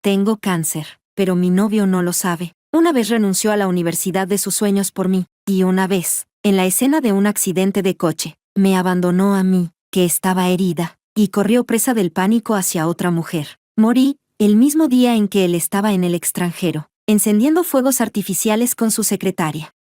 Tengo cáncer, pero mi novio no lo sabe. Una vez renunció a la universidad de sus sueños por mí, y una vez, en la escena de un accidente de coche, me abandonó a mí, que estaba herida, y corrió presa del pánico hacia otra mujer. Morí, el mismo día en que él estaba en el extranjero, encendiendo fuegos artificiales con su secretaria.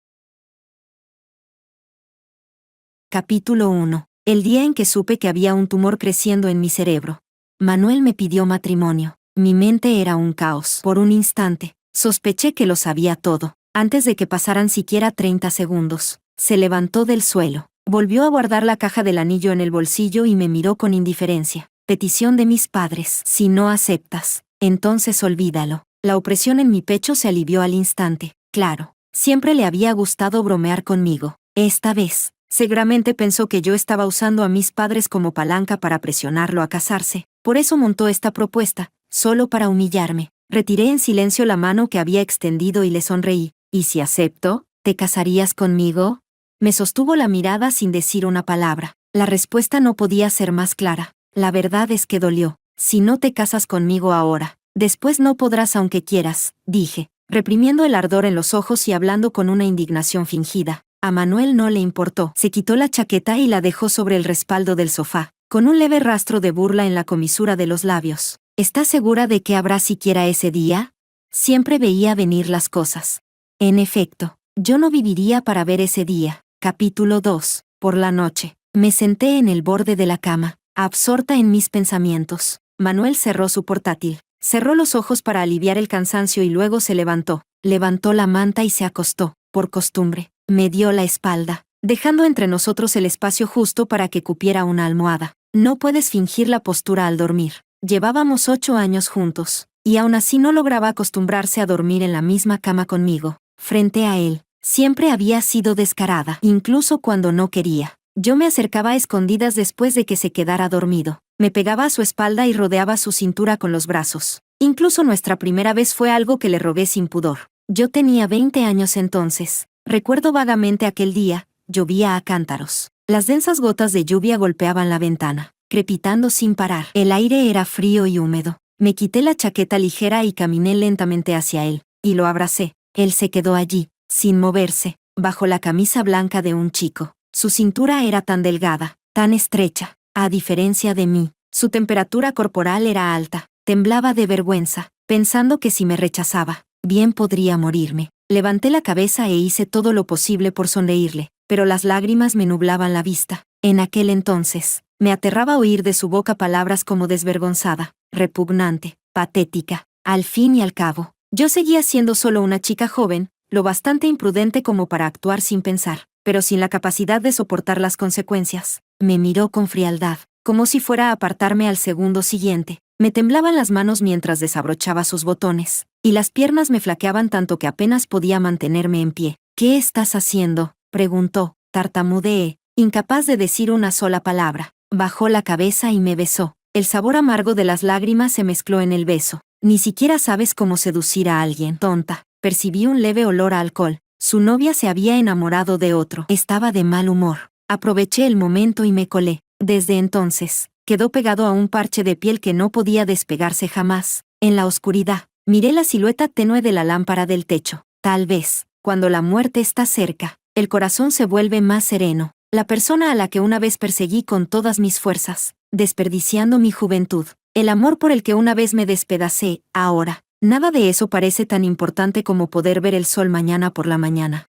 Capítulo 1. El día en que supe que había un tumor creciendo en mi cerebro. Manuel me pidió matrimonio. Mi mente era un caos. Por un instante, sospeché que lo sabía todo. Antes de que pasaran siquiera 30 segundos, se levantó del suelo, volvió a guardar la caja del anillo en el bolsillo y me miró con indiferencia. Petición de mis padres. Si no aceptas, entonces olvídalo. La opresión en mi pecho se alivió al instante. Claro, siempre le había gustado bromear conmigo. Esta vez, seguramente pensó que yo estaba usando a mis padres como palanca para presionarlo a casarse. Por eso montó esta propuesta, solo para humillarme. Retiré en silencio la mano que había extendido y le sonreí. ¿Y si acepto, te casarías conmigo? Me sostuvo la mirada sin decir una palabra. La respuesta no podía ser más clara. La verdad es que dolió. Si no te casas conmigo ahora, después no podrás aunque quieras, dije, reprimiendo el ardor en los ojos y hablando con una indignación fingida. A Manuel no le importó. Se quitó la chaqueta y la dejó sobre el respaldo del sofá, con un leve rastro de burla en la comisura de los labios. ¿Estás segura de que habrá siquiera ese día? Siempre veía venir las cosas. En efecto, yo no viviría para ver ese día. Capítulo 2. Por la noche, me senté en el borde de la cama, absorta en mis pensamientos. Manuel cerró su portátil, cerró los ojos para aliviar el cansancio y luego se levantó. Levantó la manta y se acostó. Por costumbre, me dio la espalda, dejando entre nosotros el espacio justo para que cupiera una almohada. No puedes fingir la postura al dormir. Llevábamos 8 años juntos, y aún así no lograba acostumbrarse a dormir en la misma cama conmigo. Frente a él, siempre había sido descarada, incluso cuando no quería. Yo me acercaba a escondidas después de que se quedara dormido. Me pegaba a su espalda y rodeaba su cintura con los brazos. Incluso nuestra primera vez fue algo que le rogué sin pudor. Yo tenía 20 años entonces. Recuerdo vagamente aquel día, llovía a cántaros. Las densas gotas de lluvia golpeaban la ventana, crepitando sin parar. El aire era frío y húmedo. Me quité la chaqueta ligera y caminé lentamente hacia él, y lo abracé. Él se quedó allí, sin moverse, bajo la camisa blanca de un chico. Su cintura era tan delgada, tan estrecha. A diferencia de mí, su temperatura corporal era alta. Temblaba de vergüenza, pensando que si me rechazaba, bien podría morirme. Levanté la cabeza e hice todo lo posible por sonreírle, pero las lágrimas me nublaban la vista. En aquel entonces, me aterraba oír de su boca palabras como desvergonzada, repugnante, patética. Al fin y al cabo, yo seguía siendo solo una chica joven, lo bastante imprudente como para actuar sin pensar, pero sin la capacidad de soportar las consecuencias. Me miró con frialdad, como si fuera a apartarme al segundo siguiente. Me temblaban las manos mientras desabrochaba sus botones, y las piernas me flaqueaban tanto que apenas podía mantenerme en pie. ¿Qué estás haciendo?, preguntó. Tartamudeé, incapaz de decir una sola palabra. Bajó la cabeza y me besó. El sabor amargo de las lágrimas se mezcló en el beso. Ni siquiera sabes cómo seducir a alguien, tonta. Percibí un leve olor a alcohol. Su novia se había enamorado de otro. Estaba de mal humor. Aproveché el momento y me colé. Desde entonces, quedó pegado a un parche de piel que no podía despegarse jamás. En la oscuridad, miré la silueta tenue de la lámpara del techo. Tal vez, cuando la muerte está cerca, el corazón se vuelve más sereno. La persona a la que una vez perseguí con todas mis fuerzas, desperdiciando mi juventud. El amor por el que una vez me despedacé, ahora, nada de eso parece tan importante como poder ver el sol mañana por la mañana.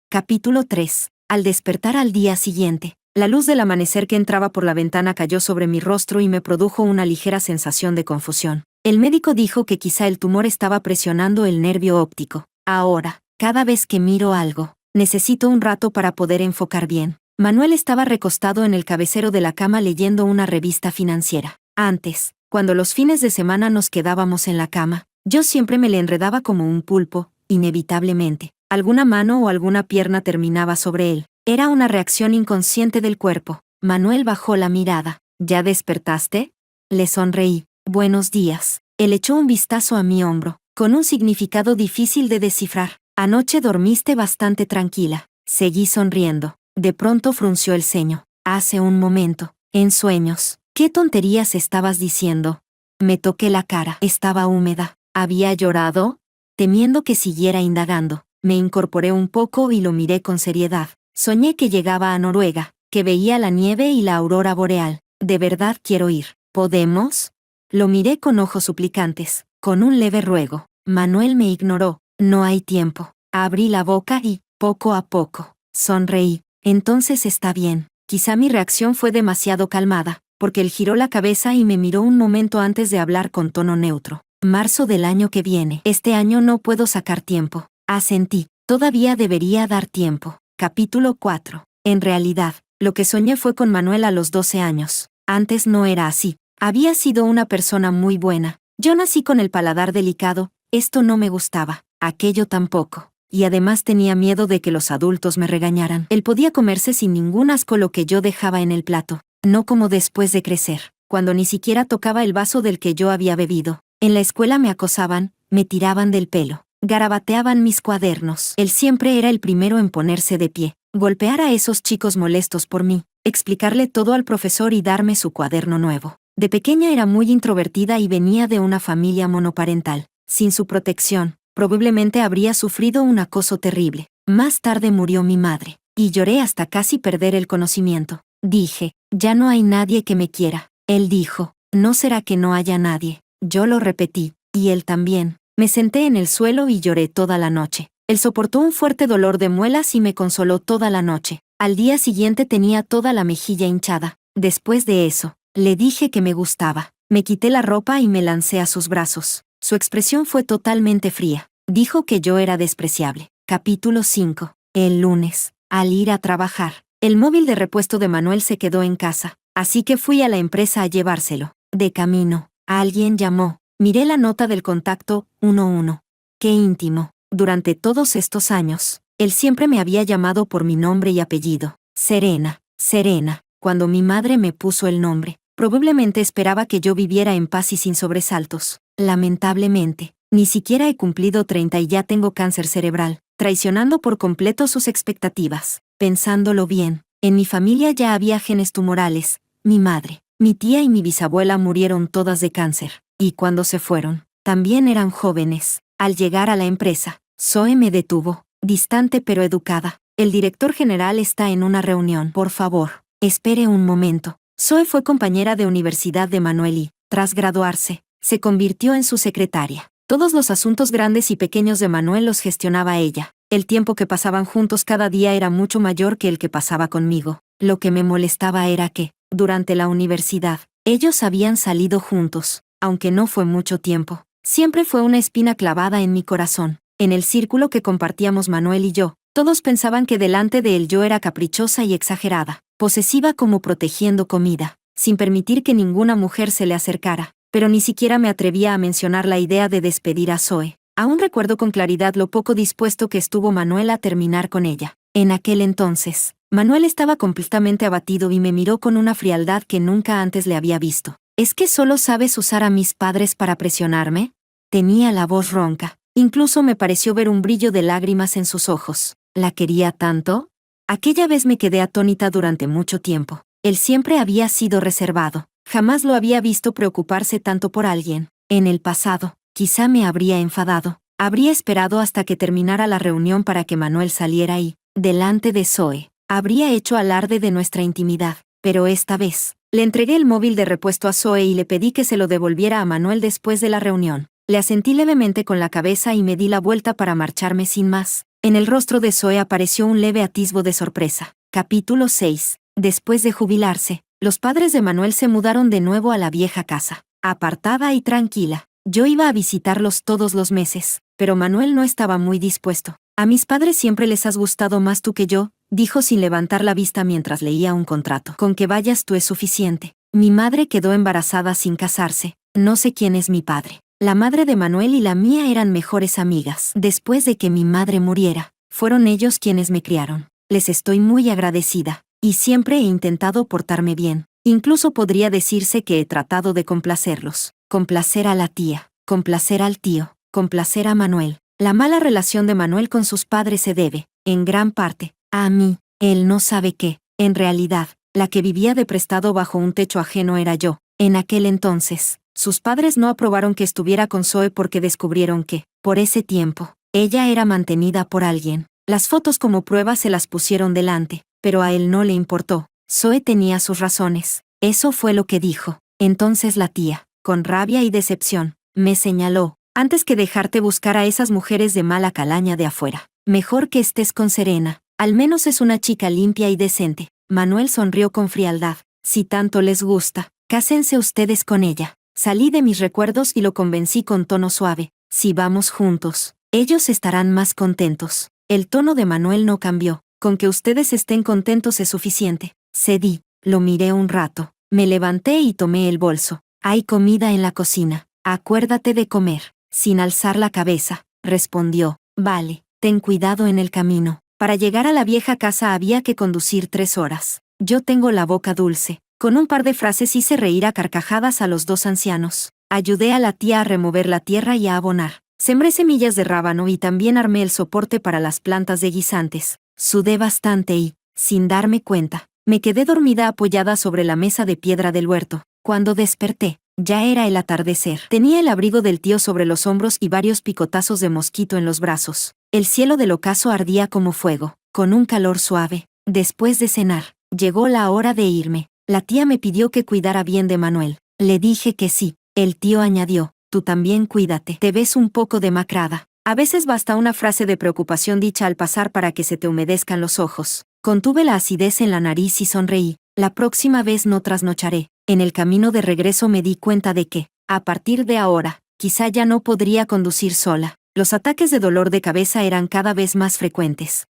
Capítulo 3. Al despertar al día siguiente, la luz del amanecer que entraba por la ventana cayó sobre mi rostro y me produjo una ligera sensación de confusión. El médico dijo que quizá el tumor estaba presionando el nervio óptico. Ahora, cada vez que miro algo, necesito un rato para poder enfocar bien. Manuel estaba recostado en el cabecero de la cama leyendo una revista financiera. Antes, cuando los fines de semana nos quedábamos en la cama, yo siempre me le enredaba como un pulpo, inevitablemente. Alguna mano o alguna pierna terminaba sobre él. Era una reacción inconsciente del cuerpo. Manuel bajó la mirada. ¿Ya despertaste?, le sonreí. Buenos días. Él echó un vistazo a mi hombro, con un significado difícil de descifrar. Anoche dormiste bastante tranquila. Seguí sonriendo. De pronto frunció el ceño. Hace un momento, en sueños, ¿Qué tonterías estabas diciendo? Me toqué la cara. Estaba húmeda. ¿Había llorado? Temiendo que siguiera indagando, me incorporé un poco y lo miré con seriedad. Soñé que llegaba a Noruega, que veía la nieve y la aurora boreal. De verdad quiero ir. ¿Podemos? Lo miré con ojos suplicantes, con un leve ruego. Manuel me ignoró. No hay tiempo. Abrí la boca y, poco a poco, sonreí. Entonces está bien. Quizá mi reacción fue demasiado calmada, porque él giró la cabeza y me miró un momento antes de hablar con tono neutro. Marzo del año que viene. Este año no puedo sacar tiempo. Asentí. Todavía debería dar tiempo. Capítulo 4. En realidad, lo que soñé fue con Manuel a los 12 años. Antes no era así. Había sido una persona muy buena. Yo nací con el paladar delicado, esto no me gustaba, aquello tampoco. Y además tenía miedo de que los adultos me regañaran. Él podía comerse sin ningún asco lo que yo dejaba en el plato, no como después de crecer, cuando ni siquiera tocaba el vaso del que yo había bebido. En la escuela me acosaban, me tiraban del pelo, garabateaban mis cuadernos. Él siempre era el primero en ponerse de pie, golpear a esos chicos molestos por mí, explicarle todo al profesor y darme su cuaderno nuevo. De pequeña era muy introvertida y venía de una familia monoparental. Sin su protección, probablemente habría sufrido un acoso terrible. Más tarde murió mi madre, y lloré hasta casi perder el conocimiento. Dije, ya no hay nadie que me quiera. Él dijo, no será que no haya nadie. Yo lo repetí, y él también. Me senté en el suelo y lloré toda la noche. Él soportó un fuerte dolor de muelas y me consoló toda la noche. Al día siguiente tenía toda la mejilla hinchada. Después de eso, le dije que me gustaba. Me quité la ropa y me lancé a sus brazos. Su expresión fue totalmente fría. Dijo que yo era despreciable. Capítulo 5. El lunes, al ir a trabajar, el móvil de repuesto de Manuel se quedó en casa, así que fui a la empresa a llevárselo. De camino, alguien llamó. Miré la nota del contacto, 11. Qué íntimo. Durante todos estos años, él siempre me había llamado por mi nombre y apellido. Serena, Serena. Cuando mi madre me puso el nombre, probablemente esperaba que yo viviera en paz y sin sobresaltos. Lamentablemente, ni siquiera he cumplido 30 y ya tengo cáncer cerebral, traicionando por completo sus expectativas. Pensándolo bien, en mi familia ya había genes tumorales. Mi madre, mi tía y mi bisabuela murieron todas de cáncer. Y cuando se fueron, también eran jóvenes. Al llegar a la empresa, Zoe me detuvo, distante pero educada. El director general está en una reunión. Por favor, espere un momento. Zoe fue compañera de universidad de Manuel y, tras graduarse, se convirtió en su secretaria. Todos los asuntos grandes y pequeños de Manuel los gestionaba ella. El tiempo que pasaban juntos cada día era mucho mayor que el que pasaba conmigo. Lo que me molestaba era que, durante la universidad, ellos habían salido juntos, aunque no fue mucho tiempo. Siempre fue una espina clavada en mi corazón. En el círculo que compartíamos Manuel y yo, todos pensaban que delante de él yo era caprichosa y exagerada, posesiva como protegiendo comida, sin permitir que ninguna mujer se le acercara, pero ni siquiera me atrevía a mencionar la idea de despedir a Zoe. Aún recuerdo con claridad lo poco dispuesto que estuvo Manuel a terminar con ella. En aquel entonces, Manuel estaba completamente abatido y me miró con una frialdad que nunca antes le había visto. ¿Es que solo sabes usar a mis padres para presionarme? Tenía la voz ronca. Incluso me pareció ver un brillo de lágrimas en sus ojos. ¿La quería tanto? Aquella vez me quedé atónita durante mucho tiempo. Él siempre había sido reservado. Jamás lo había visto preocuparse tanto por alguien. En el pasado, quizá me habría enfadado. Habría esperado hasta que terminara la reunión para que Manuel saliera y, delante de Zoe, habría hecho alarde de nuestra intimidad. Pero esta vez, le entregué el móvil de repuesto a Zoe y le pedí que se lo devolviera a Manuel después de la reunión. Le asentí levemente con la cabeza y me di la vuelta para marcharme sin más. En el rostro de Zoe apareció un leve atisbo de sorpresa. Capítulo 6. Después de jubilarse, los padres de Manuel se mudaron de nuevo a la vieja casa, apartada y tranquila. Yo iba a visitarlos todos los meses, pero Manuel no estaba muy dispuesto. A mis padres siempre les has gustado más tú que yo, dijo sin levantar la vista mientras leía un contrato. Con que vayas tú es suficiente. Mi madre quedó embarazada sin casarse. No sé quién es mi padre. La madre de Manuel y la mía eran mejores amigas. Después de que mi madre muriera, fueron ellos quienes me criaron. Les estoy muy agradecida, y siempre he intentado portarme bien. Incluso podría decirse que he tratado de complacerlos. Complacer a la tía, complacer al tío, complacer a Manuel. La mala relación de Manuel con sus padres se debe, en gran parte, a mí. Él no sabe que, en realidad, La que vivía de prestado bajo un techo ajeno era yo. En aquel entonces, sus padres no aprobaron que estuviera con Zoe porque descubrieron que, por ese tiempo, ella era mantenida por alguien. Las fotos como prueba se las pusieron delante, pero a él no le importó. Zoe tenía sus razones. Eso fue lo que dijo. Entonces la tía, con rabia y decepción, me señaló: antes que dejarte buscar a esas mujeres de mala calaña de afuera, mejor que estés con Serena. Al menos es una chica limpia y decente. Manuel sonrió con frialdad. Si tanto les gusta, cásense ustedes con ella. Salí de mis recuerdos y lo convencí con tono suave. Si vamos juntos, ellos estarán más contentos. El tono de Manuel no cambió. Con que ustedes estén contentos es suficiente. Cedí, lo miré un rato. Me levanté y tomé el bolso. Hay comida en la cocina. Acuérdate de comer. Sin alzar la cabeza, respondió: vale, ten cuidado en el camino. Para llegar a la vieja casa había que conducir 3 horas. Yo tengo la boca dulce. Con un par de frases hice reír a carcajadas a los 2 ancianos. Ayudé a la tía a remover la tierra y a abonar. Sembré semillas de rábano y también armé el soporte para las plantas de guisantes. Sudé bastante y, sin darme cuenta, me quedé dormida apoyada sobre la mesa de piedra del huerto. Cuando desperté, ya era el atardecer. Tenía el abrigo del tío sobre los hombros y varios picotazos de mosquito en los brazos. El cielo del ocaso ardía como fuego, con un calor suave. Después de cenar, llegó la hora de irme. La tía me pidió que cuidara bien de Manuel. Le dije que sí. El tío añadió: tú también cuídate. Te ves un poco demacrada. A veces basta una frase de preocupación dicha al pasar para que se te humedezcan los ojos. Contuve la acidez en la nariz y sonreí. La próxima vez no trasnocharé. En el camino de regreso me di cuenta de que, a partir de ahora, quizá ya no podría conducir sola. Los ataques de dolor de cabeza eran cada vez más frecuentes.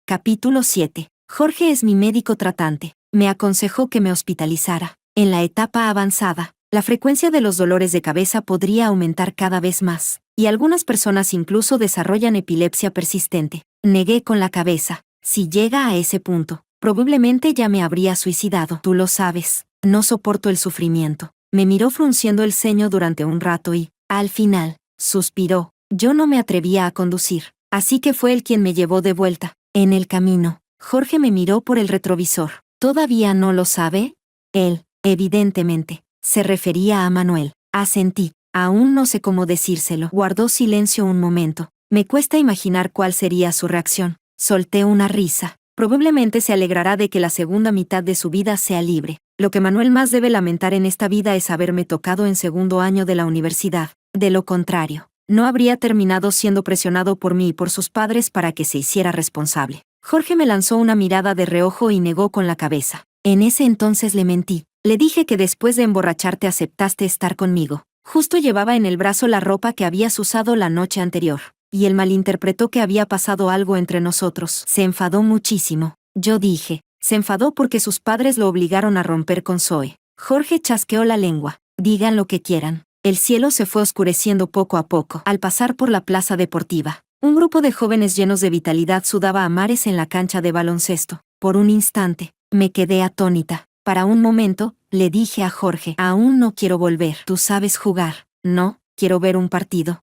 Capítulo 7. Jorge es mi médico tratante. Me aconsejó que me hospitalizara. En la etapa avanzada, la frecuencia de los dolores de cabeza podría aumentar cada vez más, y algunas personas incluso desarrollan epilepsia persistente. Negué con la cabeza. Si llega a ese punto, probablemente ya me habría suicidado. Tú lo sabes, no soporto el sufrimiento. Me miró frunciendo el ceño durante un rato y, al final, suspiró. Yo no me atrevía a conducir, así que fue él quien me llevó de vuelta. En el camino, Jorge me miró por el retrovisor. ¿Todavía no lo sabe? Él, evidentemente, se refería a Manuel. Asentí. Aún no sé cómo decírselo. Guardó silencio un momento. Me cuesta imaginar cuál sería su reacción. Solté una risa. Probablemente se alegrará de que la segunda mitad de su vida sea libre. Lo que Manuel más debe lamentar en esta vida es haberme tocado en segundo año de la universidad. De lo contrario, no habría terminado siendo presionado por mí y por sus padres para que se hiciera responsable. Jorge me lanzó una mirada de reojo y negó con la cabeza. En ese entonces le mentí. Le dije que después de emborracharte aceptaste estar conmigo. Justo llevaba en el brazo la ropa que habías usado la noche anterior, y él malinterpretó que había pasado algo entre nosotros. Se enfadó muchísimo. Yo dije: se enfadó porque sus padres lo obligaron a romper con Zoe. Jorge chasqueó la lengua. Digan lo que quieran. El cielo se fue oscureciendo poco a poco. Al pasar por la plaza deportiva, un grupo de jóvenes llenos de vitalidad sudaba a mares en la cancha de baloncesto. Por un instante, me quedé atónita. Para un momento, le dije a Jorge: aún no quiero volver. ¿Tú sabes jugar? No, quiero ver un partido.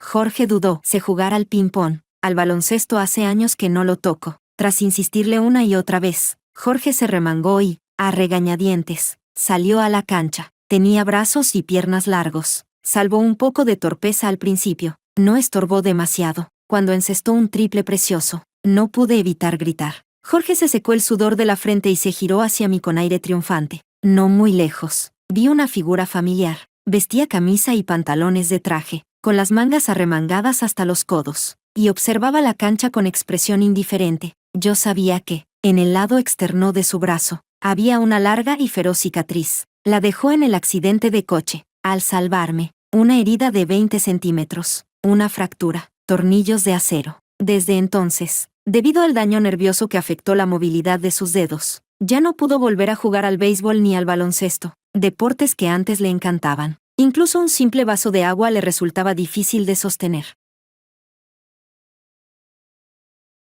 Jorge dudó. Sé jugar al ping-pong. Al baloncesto hace años que no lo toco. Tras insistirle una y otra vez, Jorge se remangó y, a regañadientes, salió a la cancha. Tenía brazos y piernas largos. Salvo un poco de torpeza al principio, no estorbó demasiado. Cuando encestó un triple precioso, no pude evitar gritar. Jorge se secó el sudor de la frente y se giró hacia mí con aire triunfante. No muy lejos, vi una figura familiar. Vestía camisa y pantalones de traje, con las mangas arremangadas hasta los codos, y observaba la cancha con expresión indiferente. Yo sabía que, en el lado externo de su brazo, había una larga y feroz cicatriz. La dejó en el accidente de coche. Al salvarme, una herida de 20 centímetros, una fractura, tornillos de acero. Desde entonces, debido al daño nervioso que afectó la movilidad de sus dedos, ya no pudo volver a jugar al béisbol ni al baloncesto, deportes que antes le encantaban. Incluso un simple vaso de agua le resultaba difícil de sostener.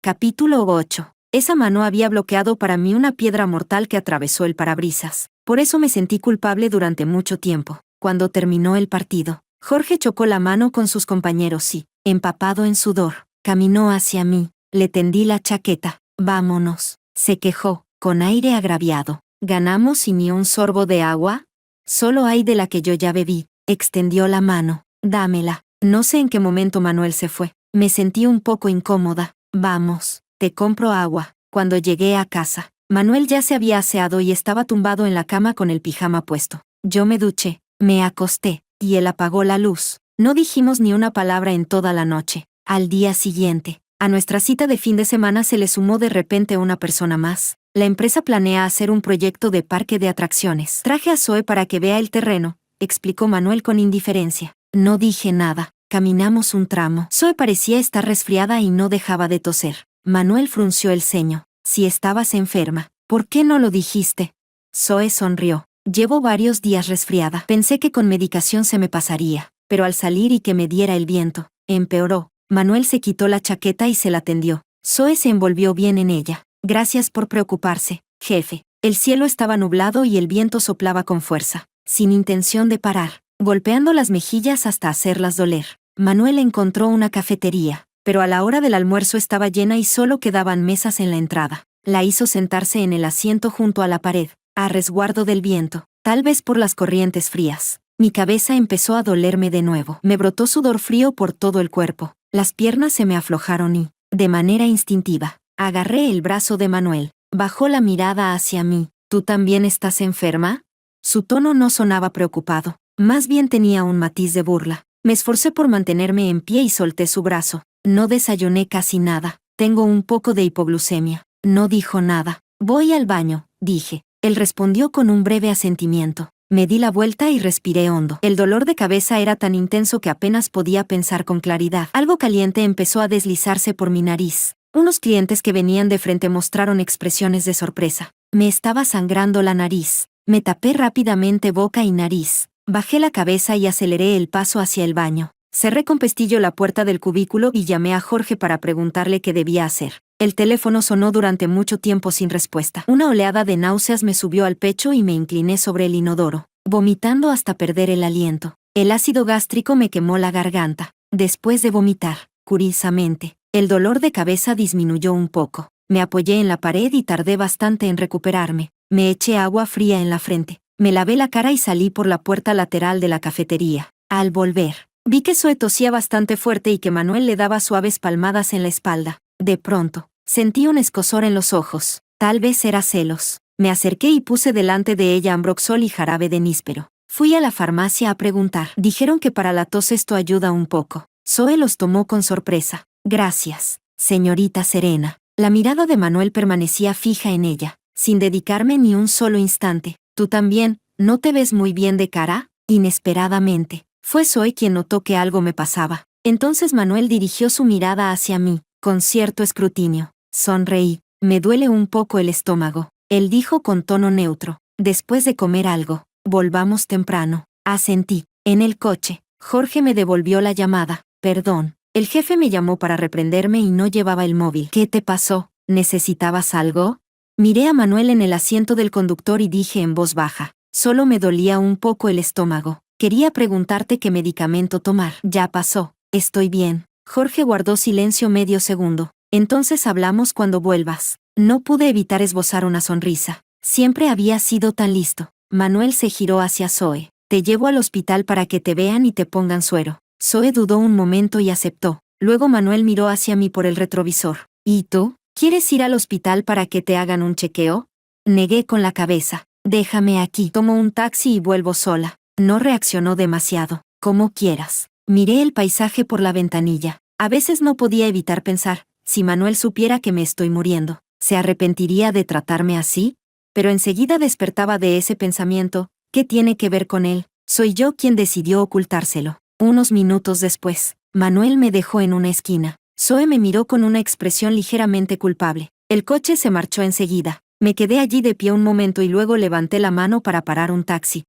Capítulo 8. Esa mano había bloqueado para mí una piedra mortal que atravesó el parabrisas. Por eso me sentí culpable durante mucho tiempo. Cuando terminó el partido, Jorge chocó la mano con sus compañeros y, empapado en sudor, caminó hacia mí. Le tendí la chaqueta. Vámonos, se quejó, con aire agraviado. ¿Ganamos y ni un sorbo de agua? Solo hay de la que yo ya bebí. Extendió la mano. Dámela. No sé en qué momento Manuel se fue. Me sentí un poco incómoda. Vamos, te compro agua. Cuando llegué a casa, Manuel ya se había aseado y estaba tumbado en la cama con el pijama puesto. Yo me duché, me acosté, y él apagó la luz. No dijimos ni una palabra en toda la noche. Al día siguiente, a nuestra cita de fin de semana se le sumó de repente una persona más. La empresa planea hacer un proyecto de parque de atracciones. Traje a Zoe para que vea el terreno, explicó Manuel con indiferencia. No dije nada. Caminamos un tramo. Zoe parecía estar resfriada y no dejaba de toser. Manuel frunció el ceño. Si estabas enferma, ¿por qué no lo dijiste? Zoe sonrió. Llevo varios días resfriada. Pensé que con medicación se me pasaría, pero al salir y que me diera el viento, empeoró. Manuel se quitó la chaqueta y se la tendió. Zoe se envolvió bien en ella. Gracias por preocuparse, jefe. El cielo estaba nublado y el viento soplaba con fuerza, sin intención de parar, golpeando las mejillas hasta hacerlas doler. Manuel encontró una cafetería, pero a la hora del almuerzo estaba llena y solo quedaban mesas en la entrada. La hizo sentarse en el asiento junto a la pared, a resguardo del viento, tal vez por las corrientes frías. Mi cabeza empezó a dolerme de nuevo. Me brotó sudor frío por todo el cuerpo. Las piernas se me aflojaron y, de manera instintiva, agarré el brazo de Manuel. Bajó la mirada hacia mí. ¿Tú también estás enferma? Su tono no sonaba preocupado, más bien tenía un matiz de burla. Me esforcé por mantenerme en pie y solté su brazo. No desayuné casi nada. Tengo un poco de hipoglucemia. No dijo nada. Voy al baño, dije. Él respondió con un breve asentimiento. Me di la vuelta y respiré hondo. El dolor de cabeza era tan intenso que apenas podía pensar con claridad. Algo caliente empezó a deslizarse por mi nariz. Unos clientes que venían de frente mostraron expresiones de sorpresa. Me estaba sangrando la nariz. Me tapé rápidamente boca y nariz. Bajé la cabeza y aceleré el paso hacia el baño. Cerré con pestillo la puerta del cubículo y llamé a Jorge para preguntarle qué debía hacer. El teléfono sonó durante mucho tiempo sin respuesta. Una oleada de náuseas me subió al pecho y me incliné sobre el inodoro, vomitando hasta perder el aliento. El ácido gástrico me quemó la garganta. Después de vomitar, curiosamente, el dolor de cabeza disminuyó un poco. Me apoyé en la pared y tardé bastante en recuperarme. Me eché agua fría en la frente. Me lavé la cara y salí por la puerta lateral de la cafetería. Al volver, vi que Zoe tosía bastante fuerte y que Manuel le daba suaves palmadas en la espalda. De pronto, sentí un escozor en los ojos. Tal vez era celos. Me acerqué y puse delante de ella Ambroxol y jarabe de níspero. Fui a la farmacia a preguntar. Dijeron que para la tos esto ayuda un poco. Zoe los tomó con sorpresa. Gracias, señorita Serena. La mirada de Manuel permanecía fija en ella, sin dedicarme ni un solo instante. ¿Tú también, no te ves muy bien de cara? Inesperadamente, fue Zoe quien notó que algo me pasaba. Entonces Manuel dirigió su mirada hacia mí, con cierto escrutinio. Sonreí. Me duele un poco el estómago. Él dijo con tono neutro. Después de comer algo, volvamos temprano. Asentí. En el coche, Jorge me devolvió la llamada. Perdón. El jefe me llamó para reprenderme y no llevaba el móvil. ¿Qué te pasó? ¿Necesitabas algo? Miré a Manuel en el asiento del conductor y dije en voz baja. Solo me dolía un poco el estómago. Quería preguntarte qué medicamento tomar. Ya pasó. Estoy bien. Jorge guardó silencio medio segundo. Entonces hablamos cuando vuelvas. No pude evitar esbozar una sonrisa. Siempre había sido tan listo. Manuel se giró hacia Zoe. Te llevo al hospital para que te vean y te pongan suero. Zoe dudó un momento y aceptó. Luego Manuel miró hacia mí por el retrovisor. ¿Y tú? ¿Quieres ir al hospital para que te hagan un chequeo? Negué con la cabeza. Déjame aquí. Tomo un taxi y vuelvo sola. No reaccionó demasiado. Como quieras. Miré el paisaje por la ventanilla. A veces no podía evitar pensar, si Manuel supiera que me estoy muriendo, ¿se arrepentiría de tratarme así? Pero enseguida despertaba de ese pensamiento. ¿Qué tiene que ver con él? Soy yo quien decidió ocultárselo. Unos minutos después, Manuel me dejó en una esquina. Zoe me miró con una expresión ligeramente culpable. El coche se marchó enseguida. Me quedé allí de pie un momento y luego levanté la mano para parar un taxi.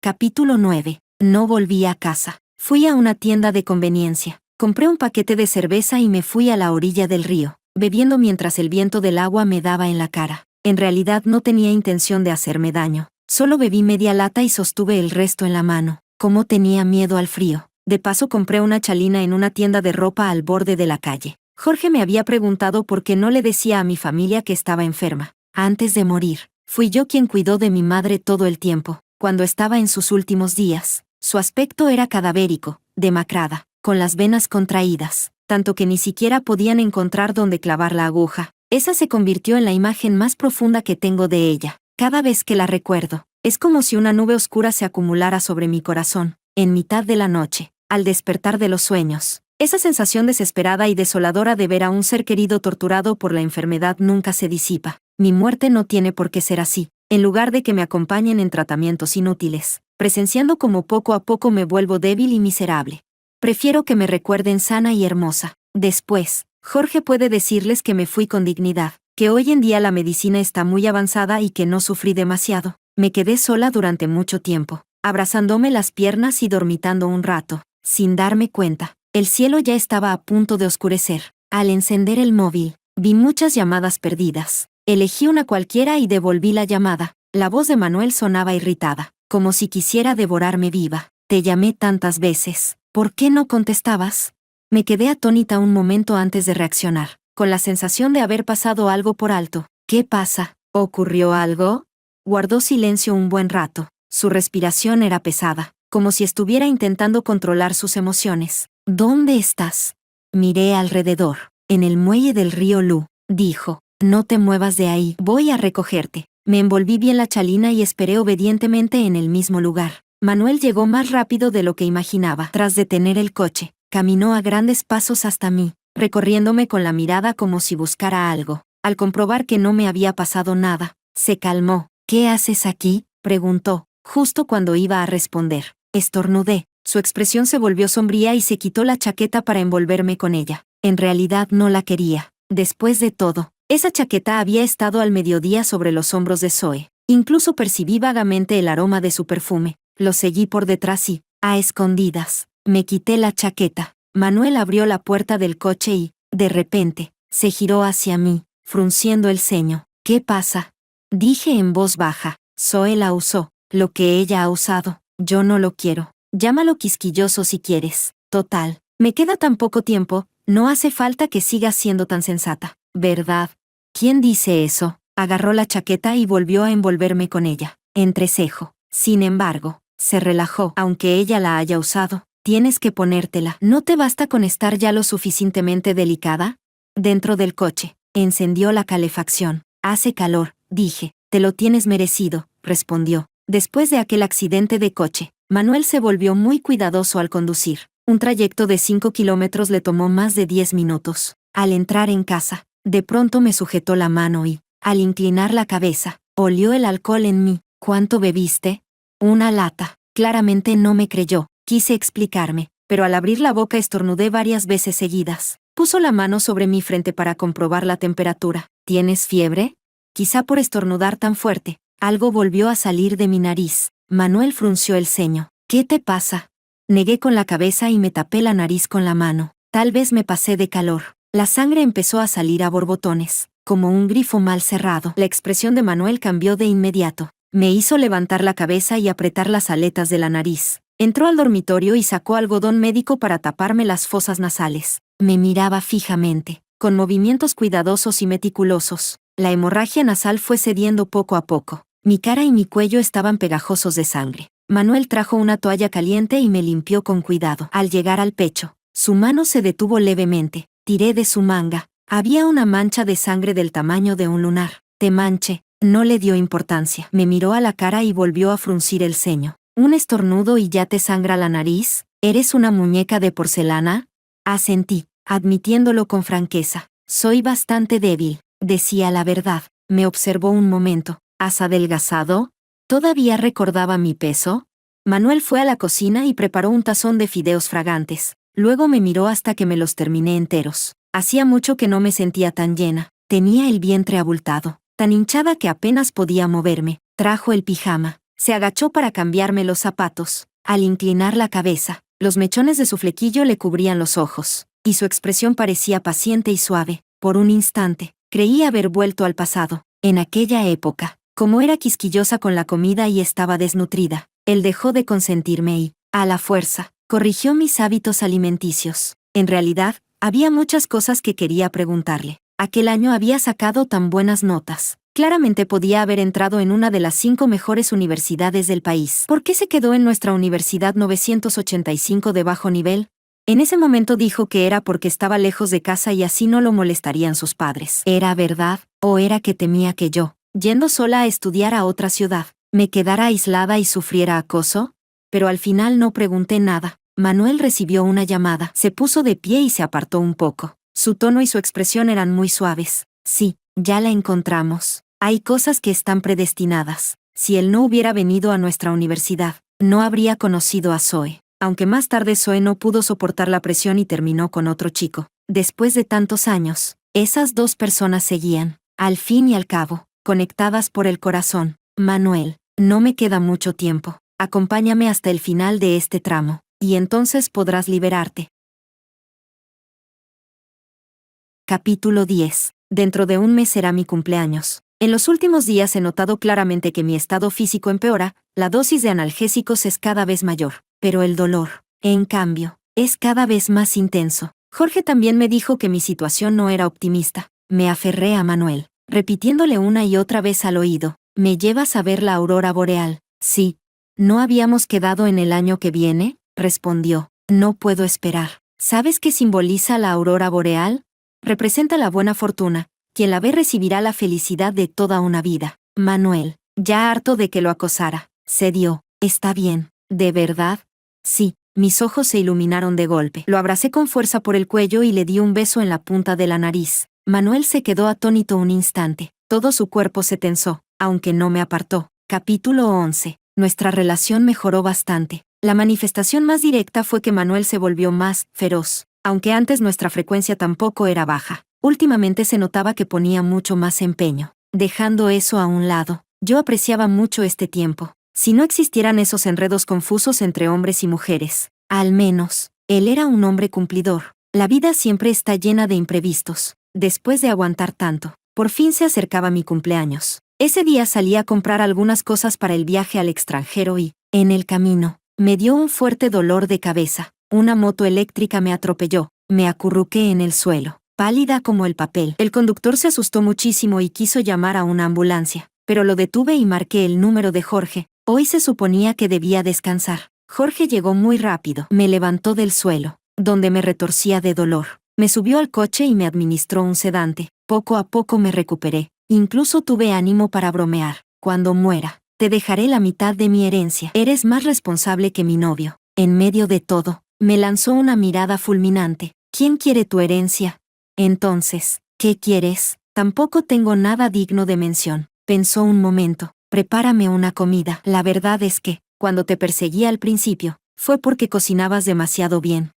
Capítulo 9. No volví a casa. Fui a una tienda de conveniencia. Compré un paquete de cerveza y me fui a la orilla del río, bebiendo mientras el viento del agua me daba en la cara. En realidad no tenía intención de hacerme daño. Solo bebí media lata y sostuve el resto en la mano. Como tenía miedo al frío. De paso compré una chalina en una tienda de ropa al borde de la calle. Jorge me había preguntado por qué no le decía a mi familia que estaba enferma. Antes de morir, fui yo quien cuidó de mi madre todo el tiempo. Cuando estaba en sus últimos días, su aspecto era cadavérico, demacrada, con las venas contraídas, tanto que ni siquiera podían encontrar dónde clavar la aguja. Esa se convirtió en la imagen más profunda que tengo de ella. Cada vez que la recuerdo, es como si una nube oscura se acumulara sobre mi corazón, en mitad de la noche, al despertar de los sueños. Esa sensación desesperada y desoladora de ver a un ser querido torturado por la enfermedad nunca se disipa. Mi muerte no tiene por qué ser así. En lugar de que me acompañen en tratamientos inútiles, presenciando como poco a poco me vuelvo débil y miserable. Prefiero que me recuerden sana y hermosa. Después, Jorge puede decirles que me fui con dignidad, que hoy en día la medicina está muy avanzada y que no sufrí demasiado. Me quedé sola durante mucho tiempo, abrazándome las piernas y dormitando un rato, sin darme cuenta. El cielo ya estaba a punto de oscurecer. Al encender el móvil, vi muchas llamadas perdidas. Elegí una cualquiera y devolví la llamada. La voz de Manuel sonaba irritada, como si quisiera devorarme viva. Te llamé tantas veces. ¿Por qué no contestabas? Me quedé atónita un momento antes de reaccionar, con la sensación de haber pasado algo por alto. ¿Qué pasa? ¿Ocurrió algo? Guardó silencio un buen rato. Su respiración era pesada, como si estuviera intentando controlar sus emociones. ¿Dónde estás? Miré alrededor. En el muelle del río Lu, dijo. No te muevas de ahí, voy a recogerte. Me envolví bien la chalina y esperé obedientemente en el mismo lugar. Manuel llegó más rápido de lo que imaginaba. Tras detener el coche, caminó a grandes pasos hasta mí, recorriéndome con la mirada como si buscara algo. Al comprobar que no me había pasado nada, se calmó. ¿Qué haces aquí?, preguntó, justo cuando iba a responder. Estornudé. Su expresión se volvió sombría y se quitó la chaqueta para envolverme con ella. En realidad no la quería. Después de todo, esa chaqueta había estado al mediodía sobre los hombros de Zoe. Incluso percibí vagamente el aroma de su perfume. Lo seguí por detrás y, a escondidas, me quité la chaqueta. Manuel abrió la puerta del coche y, de repente, se giró hacia mí, frunciendo el ceño. ¿Qué pasa?, dije en voz baja. Zoe la usó. Lo que ella ha usado, yo no lo quiero. Llámalo quisquilloso si quieres. Total, me queda tan poco tiempo, no hace falta que sigas siendo tan sensata, ¿verdad? ¿Quién dice eso? Agarró la chaqueta y volvió a envolverme con ella. Entrecejo. Sin embargo, se relajó. Aunque ella la haya usado, tienes que ponértela. ¿No te basta con estar ya lo suficientemente delicada? Dentro del coche, encendió la calefacción. Hace calor, dije. Te lo tienes merecido, respondió. Después de aquel accidente de coche, Manuel se volvió muy cuidadoso al conducir. Un trayecto de 5 kilómetros le tomó más de 10 minutos. Al entrar en casa, de pronto me sujetó la mano y, al inclinar la cabeza, olió el alcohol en mí. ¿Cuánto bebiste? Una lata. Claramente no me creyó. Quise explicarme, pero al abrir la boca estornudé varias veces seguidas. Puso la mano sobre mi frente para comprobar la temperatura. ¿Tienes fiebre? Quizá por estornudar tan fuerte, algo volvió a salir de mi nariz. Manuel frunció el ceño. ¿Qué te pasa? Negué con la cabeza y me tapé la nariz con la mano. Tal vez me pasé de calor. La sangre empezó a salir a borbotones, como un grifo mal cerrado. La expresión de Manuel cambió de inmediato. Me hizo levantar la cabeza y apretar las aletas de la nariz. Entró al dormitorio y sacó algodón médico para taparme las fosas nasales. Me miraba fijamente, con movimientos cuidadosos y meticulosos. La hemorragia nasal fue cediendo poco a poco. Mi cara y mi cuello estaban pegajosos de sangre. Manuel trajo una toalla caliente y me limpió con cuidado. Al llegar al pecho, su mano se detuvo levemente. Tiré de su manga. Había una mancha de sangre del tamaño de un lunar. Te manché. No le dio importancia. Me miró a la cara y volvió a fruncir el ceño. ¿Un estornudo y ya te sangra la nariz? ¿Eres una muñeca de porcelana? Asentí, admitiéndolo con franqueza. Soy bastante débil. Decía la verdad. Me observó un momento. ¿Has adelgazado? ¿Todavía recordaba mi peso? Manuel fue a la cocina y preparó un tazón de fideos fragantes. Luego me miró hasta que me los terminé enteros. Hacía mucho que no me sentía tan llena. Tenía el vientre abultado, tan hinchada que apenas podía moverme. Trajo el pijama. Se agachó para cambiarme los zapatos. Al inclinar la cabeza, los mechones de su flequillo le cubrían los ojos, y su expresión parecía paciente y suave. Por un instante, creí haber vuelto al pasado. En aquella época, como era quisquillosa con la comida y estaba desnutrida, él dejó de consentirme y, a la fuerza, corrigió mis hábitos alimenticios. En realidad, Había muchas cosas que quería preguntarle. Aquel año había sacado tan buenas notas. Claramente podía haber entrado en una de las 5 mejores universidades del país. ¿Por qué se quedó en nuestra universidad 985 de bajo nivel? En ese momento dijo que era porque estaba lejos de casa y así no lo molestarían sus padres. ¿Era verdad? ¿O era que temía que yo, yendo sola a estudiar a otra ciudad, me quedara aislada y sufriera acoso? Pero al final no pregunté nada. Manuel recibió una llamada, se puso de pie y se apartó un poco. Su tono y su expresión eran muy suaves. Sí, ya la encontramos. Hay cosas que están predestinadas. Si él no hubiera venido a nuestra universidad, no habría conocido a Zoe. Aunque más tarde Zoe no pudo soportar la presión y terminó con otro chico. Después de tantos años, esas 2 personas seguían, al fin y al cabo, conectadas por el corazón. Manuel, no me queda mucho tiempo. Acompáñame hasta el final de este tramo, y entonces podrás liberarte. Capítulo 10. Dentro de un mes será mi cumpleaños. En los últimos días he notado claramente que mi estado físico empeora, la dosis de analgésicos es cada vez mayor, pero el dolor, en cambio, es cada vez más intenso. Jorge también me dijo que mi situación no era optimista. Me aferré a Manuel, repitiéndole una y otra vez al oído, ¿me llevas a ver la aurora boreal? Sí. ¿No habíamos quedado en el año que viene? Respondió, no puedo esperar. ¿Sabes qué simboliza la aurora boreal? Representa la buena fortuna. Quien la ve recibirá la felicidad de toda una vida. Manuel, ya harto de que lo acosara, cedió. Está bien. ¿De verdad? Sí. Mis ojos se iluminaron de golpe. Lo abracé con fuerza por el cuello y le di un beso en la punta de la nariz. Manuel se quedó atónito un instante. Todo su cuerpo se tensó, aunque no me apartó. Capítulo 11. Nuestra relación mejoró bastante. La manifestación más directa fue que Manuel se volvió más feroz. Aunque antes nuestra frecuencia tampoco era baja. Últimamente se notaba que ponía mucho más empeño. Dejando eso a un lado, yo apreciaba mucho este tiempo. Si no existieran esos enredos confusos entre hombres y mujeres, al menos, él era un hombre cumplidor. La vida siempre está llena de imprevistos. Después de aguantar tanto, por fin se acercaba mi cumpleaños. Ese día salí a comprar algunas cosas para el viaje al extranjero y, en el camino, me dio un fuerte dolor de cabeza. Una moto eléctrica me atropelló. Me acurruqué en el suelo, pálida como el papel. El conductor se asustó muchísimo y quiso llamar a una ambulancia, pero lo detuve y marqué el número de Jorge. Hoy se suponía que debía descansar. Jorge llegó muy rápido. Me levantó del suelo, donde me retorcía de dolor. Me subió al coche y me administró un sedante. Poco a poco me recuperé. Incluso tuve ánimo para bromear. Cuando muera, te dejaré la mitad de mi herencia. Eres más responsable que mi novio. En medio de todo, me lanzó una mirada fulminante. ¿Quién quiere tu herencia? Entonces, ¿qué quieres? Tampoco tengo nada digno de mención. Pensó un momento. Prepárame una comida. La verdad es que, cuando te perseguí al principio, fue porque cocinabas demasiado bien.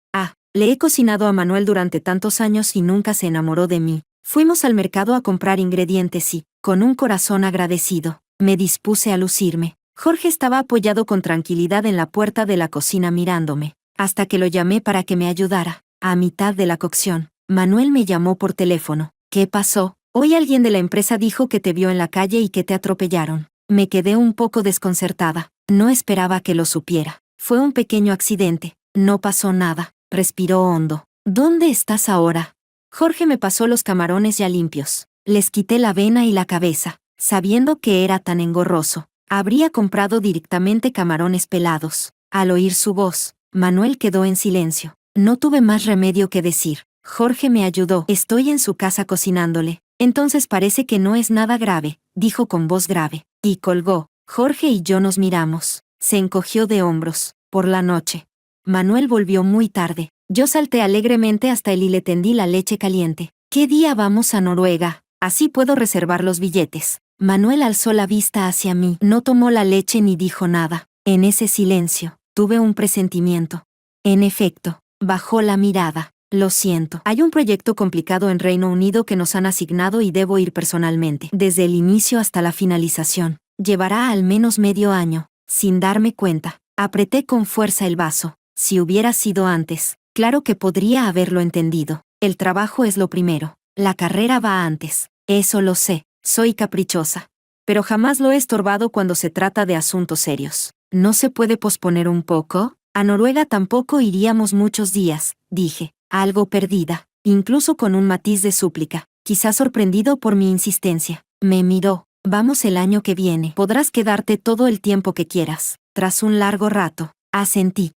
Le he cocinado a Manuel durante tantos años y nunca se enamoró de mí. Fuimos al mercado a comprar ingredientes y, con un corazón agradecido, me dispuse a lucirme. Jorge estaba apoyado con tranquilidad en la puerta de la cocina mirándome, hasta que lo llamé para que me ayudara. A mitad de la cocción, Manuel me llamó por teléfono. ¿Qué pasó? Hoy alguien de la empresa dijo que te vio en la calle y que te atropellaron. Me quedé un poco desconcertada. No esperaba que lo supiera. Fue un pequeño accidente. No pasó nada. Respiró hondo. ¿Dónde estás ahora? Jorge me pasó los camarones ya limpios. Les quité la vena y la cabeza, sabiendo que era tan engorroso. Habría comprado directamente camarones pelados. Al oír su voz, Manuel quedó en silencio. No tuve más remedio que decir. Jorge me ayudó. Estoy en su casa cocinándole. Entonces parece que no es nada grave, dijo con voz grave. Y colgó. Jorge y yo nos miramos. Se encogió de hombros. Por la noche, Manuel volvió muy tarde. Yo salté alegremente hasta él y le tendí la leche caliente. ¿Qué día vamos a Noruega? Así puedo reservar los billetes. Manuel alzó la vista hacia mí. No tomó la leche ni dijo nada. En ese silencio, tuve un presentimiento. En efecto, bajó la mirada. Lo siento. Hay un proyecto complicado en Reino Unido que nos han asignado y debo ir personalmente. Desde el inicio hasta la finalización. Llevará al menos medio año. Sin darme cuenta, apreté con fuerza el vaso. Si hubiera sido antes, claro que podría haberlo entendido. El trabajo es lo primero. La carrera va antes. Eso lo sé. Soy caprichosa. Pero jamás lo he estorbado cuando se trata de asuntos serios. ¿No se puede posponer un poco? A Noruega tampoco iríamos muchos días, dije, algo perdida. incluso con un matiz de súplica, quizá sorprendido por mi insistencia. Me miró. Vamos el año que viene. Podrás quedarte todo el tiempo que quieras. Tras un largo rato, asentí.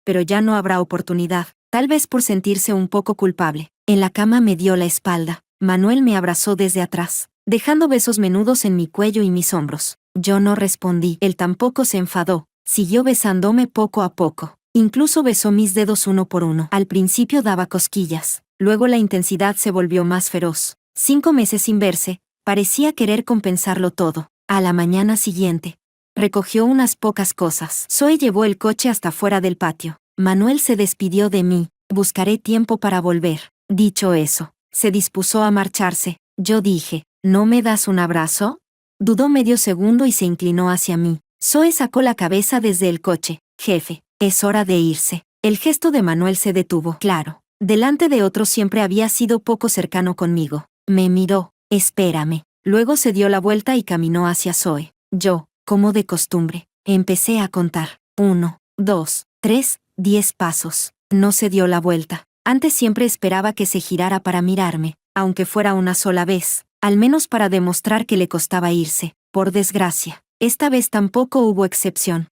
Pero ya no habrá oportunidad, tal vez por sentirse un poco culpable. En la cama me dio la espalda. Manuel me abrazó desde atrás, dejando besos menudos en mi cuello y mis hombros. Yo no respondí. Él tampoco se enfadó. Siguió besándome poco a poco. Incluso besó mis dedos uno por uno. Al principio daba cosquillas. Luego la intensidad se volvió más feroz. 5 meses sin verse, parecía querer compensarlo todo. A la mañana siguiente, recogió unas pocas cosas. Zoe llevó el coche hasta fuera del patio. Manuel se despidió de mí. Buscaré tiempo para volver. Dicho eso, se dispuso a marcharse. Yo dije, ¿no me das un abrazo? Dudó medio segundo y se inclinó hacia mí. Zoe sacó la cabeza desde el coche. Jefe, es hora de irse. El gesto de Manuel se detuvo. Claro, delante de otros siempre había sido poco cercano conmigo. Me miró. Espérame. Luego se dio la vuelta y caminó hacia Zoe. Yo, como de costumbre, empecé a contar. 1, 2, 3, 10 pasos. No se dio la vuelta. Antes siempre esperaba que se girara para mirarme, aunque fuera una sola vez, al menos para demostrar que le costaba irse. Por desgracia, esta vez tampoco hubo excepción.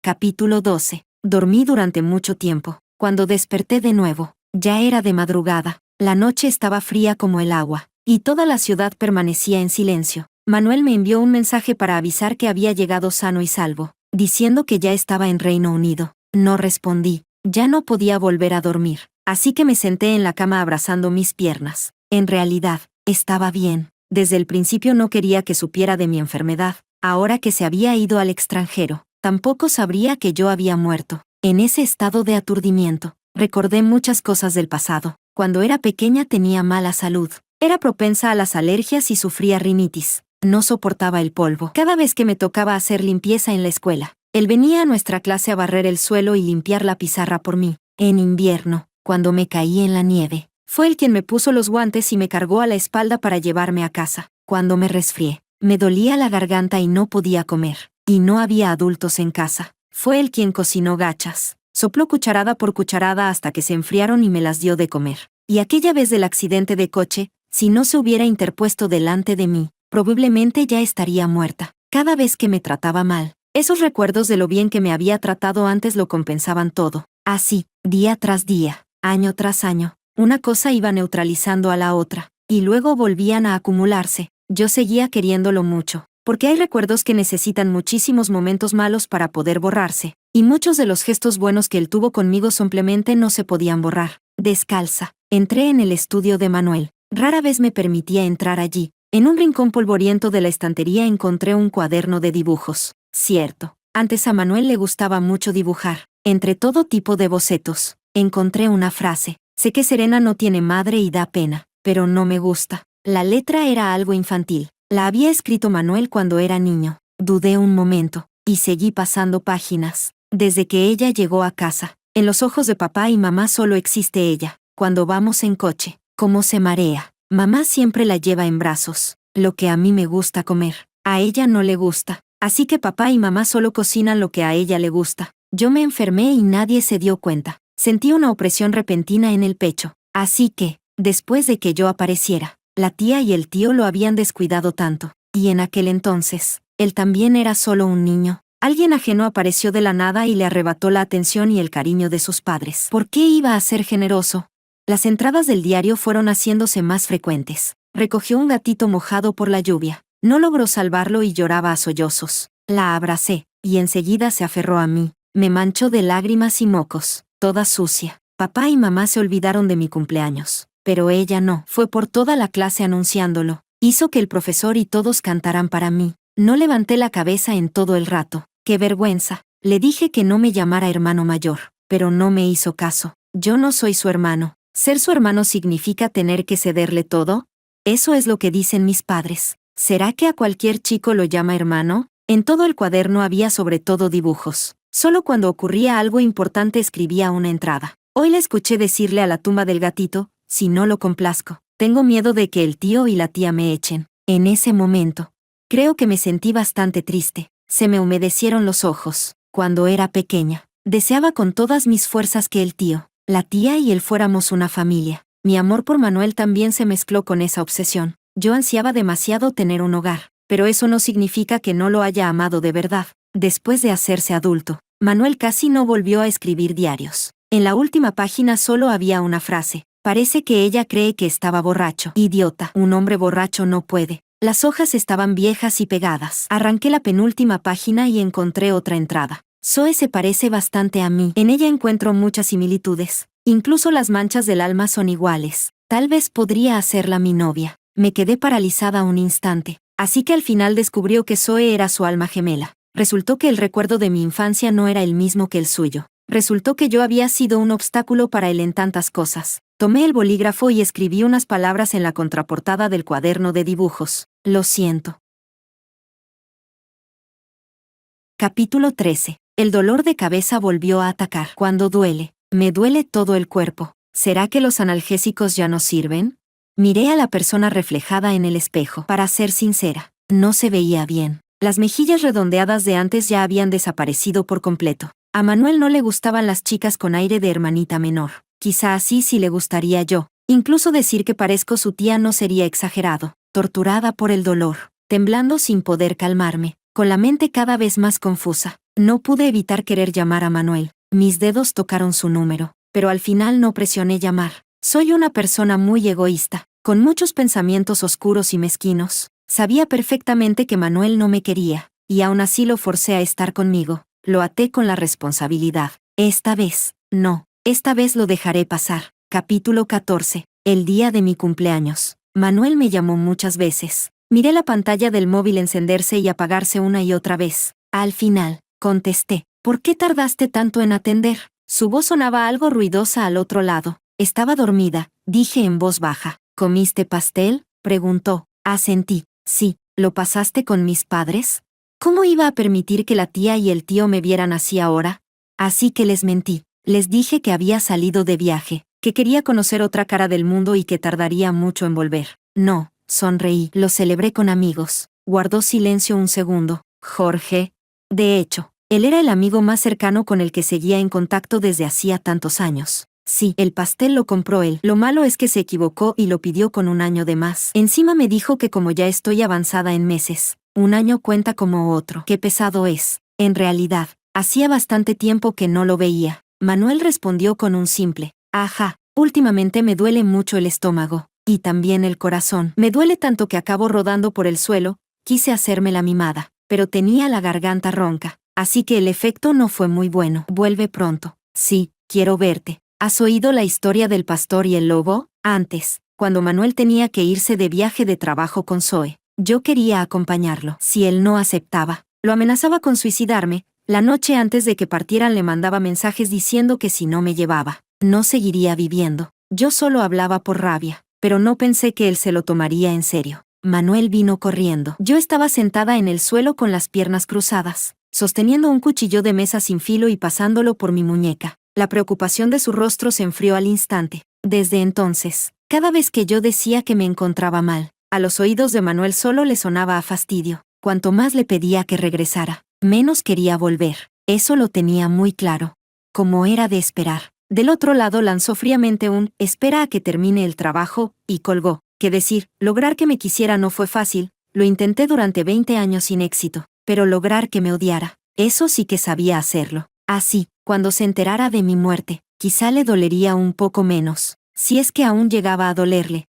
Capítulo 12. Dormí durante mucho tiempo. Cuando desperté de nuevo, ya era de madrugada. La noche estaba fría como el agua, y toda la ciudad permanecía en silencio. Manuel me envió un mensaje para avisar que había llegado sano y salvo, diciendo que ya estaba en Reino Unido. No respondí. Ya no podía volver a dormir, así que me senté en la cama abrazando mis piernas. En realidad, estaba bien. Desde el principio no quería que supiera de mi enfermedad. Ahora que se había ido al extranjero, tampoco sabría que yo había muerto. En ese estado de aturdimiento, recordé muchas cosas del pasado. Cuando era pequeña tenía mala salud. Era propensa a las alergias y sufría rinitis. No soportaba el polvo. Cada vez que me tocaba hacer limpieza en la escuela, él venía a nuestra clase a barrer el suelo y limpiar la pizarra por mí. En invierno, cuando me caí en la nieve, fue él quien me puso los guantes y me cargó a la espalda para llevarme a casa. Cuando me resfrié, me dolía la garganta y no podía comer. Y no había adultos en casa. Fue él quien cocinó gachas. Sopló cucharada por cucharada hasta que se enfriaron y me las dio de comer. Y aquella vez del accidente de coche, si no se hubiera interpuesto delante de mí, probablemente ya estaría muerta. Cada vez que me trataba mal, esos recuerdos de lo bien que me había tratado antes lo compensaban todo. Así, día tras día, año tras año, una cosa iba neutralizando a la otra, y luego volvían a acumularse. Yo seguía queriéndolo mucho, porque hay recuerdos que necesitan muchísimos momentos malos para poder borrarse, y muchos de los gestos buenos que él tuvo conmigo simplemente no se podían borrar. Descalza, entré en el estudio de Manuel. Rara vez me permitía entrar allí. En un rincón polvoriento de la estantería encontré un cuaderno de dibujos. Cierto, antes a Manuel le gustaba mucho dibujar. Entre todo tipo de bocetos, encontré una frase. Sé que Serena no tiene madre y da pena, pero no me gusta. La letra era algo infantil. La había escrito Manuel cuando era niño. Dudé un momento, y seguí pasando páginas. Desde que ella llegó a casa, en los ojos de papá y mamá solo existe ella. Cuando vamos en coche, cómo se marea. Mamá siempre la lleva en brazos. Lo que a mí me gusta comer, a ella no le gusta. Así que papá y mamá solo cocinan lo que a ella le gusta. Yo me enfermé y nadie se dio cuenta. Sentí una opresión repentina en el pecho. Así que, después de que yo apareciera, la tía y el tío lo habían descuidado tanto. Y en aquel entonces, él también era solo un niño. Alguien ajeno apareció de la nada y le arrebató la atención y el cariño de sus padres. ¿Por qué iba a ser generoso? Las entradas del diario fueron haciéndose más frecuentes. Recogió un gatito mojado por la lluvia. No logró salvarlo y lloraba a sollozos. La abracé, y enseguida se aferró a mí. Me manchó de lágrimas y mocos, toda sucia. Papá y mamá se olvidaron de mi cumpleaños, pero ella no. Fue por toda la clase anunciándolo. Hizo que el profesor y todos cantaran para mí. No levanté la cabeza en todo el rato. ¡Qué vergüenza! Le dije que no me llamara hermano mayor, pero no me hizo caso. Yo no soy su hermano. ¿Ser su hermano significa tener que cederle todo? Eso es lo que dicen mis padres. ¿Será que a cualquier chico lo llama hermano? En todo el cuaderno había sobre todo dibujos. Solo cuando ocurría algo importante escribía una entrada. Hoy le escuché decirle a la tumba del gatito, si no lo complazco, tengo miedo de que el tío y la tía me echen. En ese momento, creo que me sentí bastante triste. Se me humedecieron los ojos. Cuando era pequeña, Deseaba con todas mis fuerzas que el tío, la tía y él fuéramos una familia. Mi amor por Manuel también se mezcló con esa obsesión. Yo ansiaba demasiado tener un hogar, pero eso no significa que no lo haya amado de verdad. Después de hacerse adulto, Manuel casi no volvió a escribir diarios. En la última página solo había una frase: parece que ella cree que estaba borracho. Idiota, un hombre borracho no puede. Las hojas estaban viejas y pegadas. Arranqué la penúltima página y encontré otra entrada. Zoe se parece bastante a mí. En ella encuentro muchas similitudes. Incluso las manchas del alma son iguales. Tal vez podría hacerla mi novia. Me quedé paralizada un instante. Así que al final descubrió que Zoe era su alma gemela. Resultó que el recuerdo de mi infancia no era el mismo que el suyo. Resultó que yo había sido un obstáculo para él en tantas cosas. Tomé el bolígrafo y escribí unas palabras en la contraportada del cuaderno de dibujos. Lo siento. Capítulo 13. El dolor de cabeza volvió a atacar. Cuando duele, me duele todo el cuerpo. ¿Será que los analgésicos ya no sirven? Miré a la persona reflejada en el espejo. Para ser sincera, no se veía bien. Las mejillas redondeadas de antes ya habían desaparecido por completo. A Manuel no le gustaban las chicas con aire de hermanita menor. Quizá así sí le gustaría yo. Incluso decir que parezco su tía no sería exagerado. Torturada por el dolor, temblando sin poder calmarme, con la mente cada vez más confusa, no pude evitar querer llamar a Manuel. Mis dedos tocaron su número, pero al final no presioné llamar. Soy una persona muy egoísta, con muchos pensamientos oscuros y mezquinos. Sabía perfectamente que Manuel no me quería, y aún así lo forcé a estar conmigo. Lo até con la responsabilidad. Esta vez, no. Esta vez lo dejaré pasar. Capítulo 14. El día de mi cumpleaños. Manuel me llamó muchas veces. Miré la pantalla del móvil encenderse y apagarse una y otra vez. Al final, contesté. ¿Por qué tardaste tanto en atender? Su voz sonaba algo ruidosa al otro lado. Estaba dormida, dije en voz baja. ¿Comiste pastel?, preguntó. Asentí. Sí. ¿Lo pasaste con mis padres? ¿Cómo iba a permitir que la tía y el tío me vieran así ahora? Así que les mentí. Les dije que había salido de viaje, que quería conocer otra cara del mundo y que tardaría mucho en volver. No, sonreí. Lo celebré con amigos. Guardó silencio un segundo. Jorge. De hecho, él era el amigo más cercano con el que seguía en contacto desde hacía tantos años. Sí, el pastel lo compró él. Lo malo es que se equivocó y lo pidió con un año de más. Encima me dijo que como ya estoy avanzada en meses, un año cuenta como otro. Qué pesado es. En realidad, hacía bastante tiempo que no lo veía. Manuel respondió con un simple, ajá. Últimamente me duele mucho el estómago, y también el corazón. Me duele tanto que acabo rodando por el suelo. Quise hacerme la mimada, pero tenía la garganta ronca, así que el efecto no fue muy bueno. Vuelve pronto. Sí, quiero verte. ¿Has oído la historia del pastor y el lobo? Antes, cuando Manuel tenía que irse de viaje de trabajo con Zoe, yo quería acompañarlo. Si él no aceptaba, lo amenazaba con suicidarme. La noche antes de que partieran le mandaba mensajes diciendo que si no me llevaba, no seguiría viviendo. Yo solo hablaba por rabia, pero no pensé que él se lo tomaría en serio. Manuel vino corriendo. Yo estaba sentada en el suelo con las piernas cruzadas, sosteniendo un cuchillo de mesa sin filo y pasándolo por mi muñeca. La preocupación de su rostro se enfrió al instante. Desde entonces, cada vez que yo decía que me encontraba mal, a los oídos de Manuel solo le sonaba a fastidio. Cuanto más le pedía que regresara, menos quería volver. Eso lo tenía muy claro. Como era de esperar. Del otro lado lanzó fríamente un «espera a que termine el trabajo» y colgó. Qué decir, lograr que me quisiera no fue fácil. Lo intenté durante 20 años sin éxito. Pero lograr que me odiara, eso sí que sabía hacerlo. Así, cuando se enterara de mi muerte, quizá le dolería un poco menos, si es que aún llegaba a dolerle.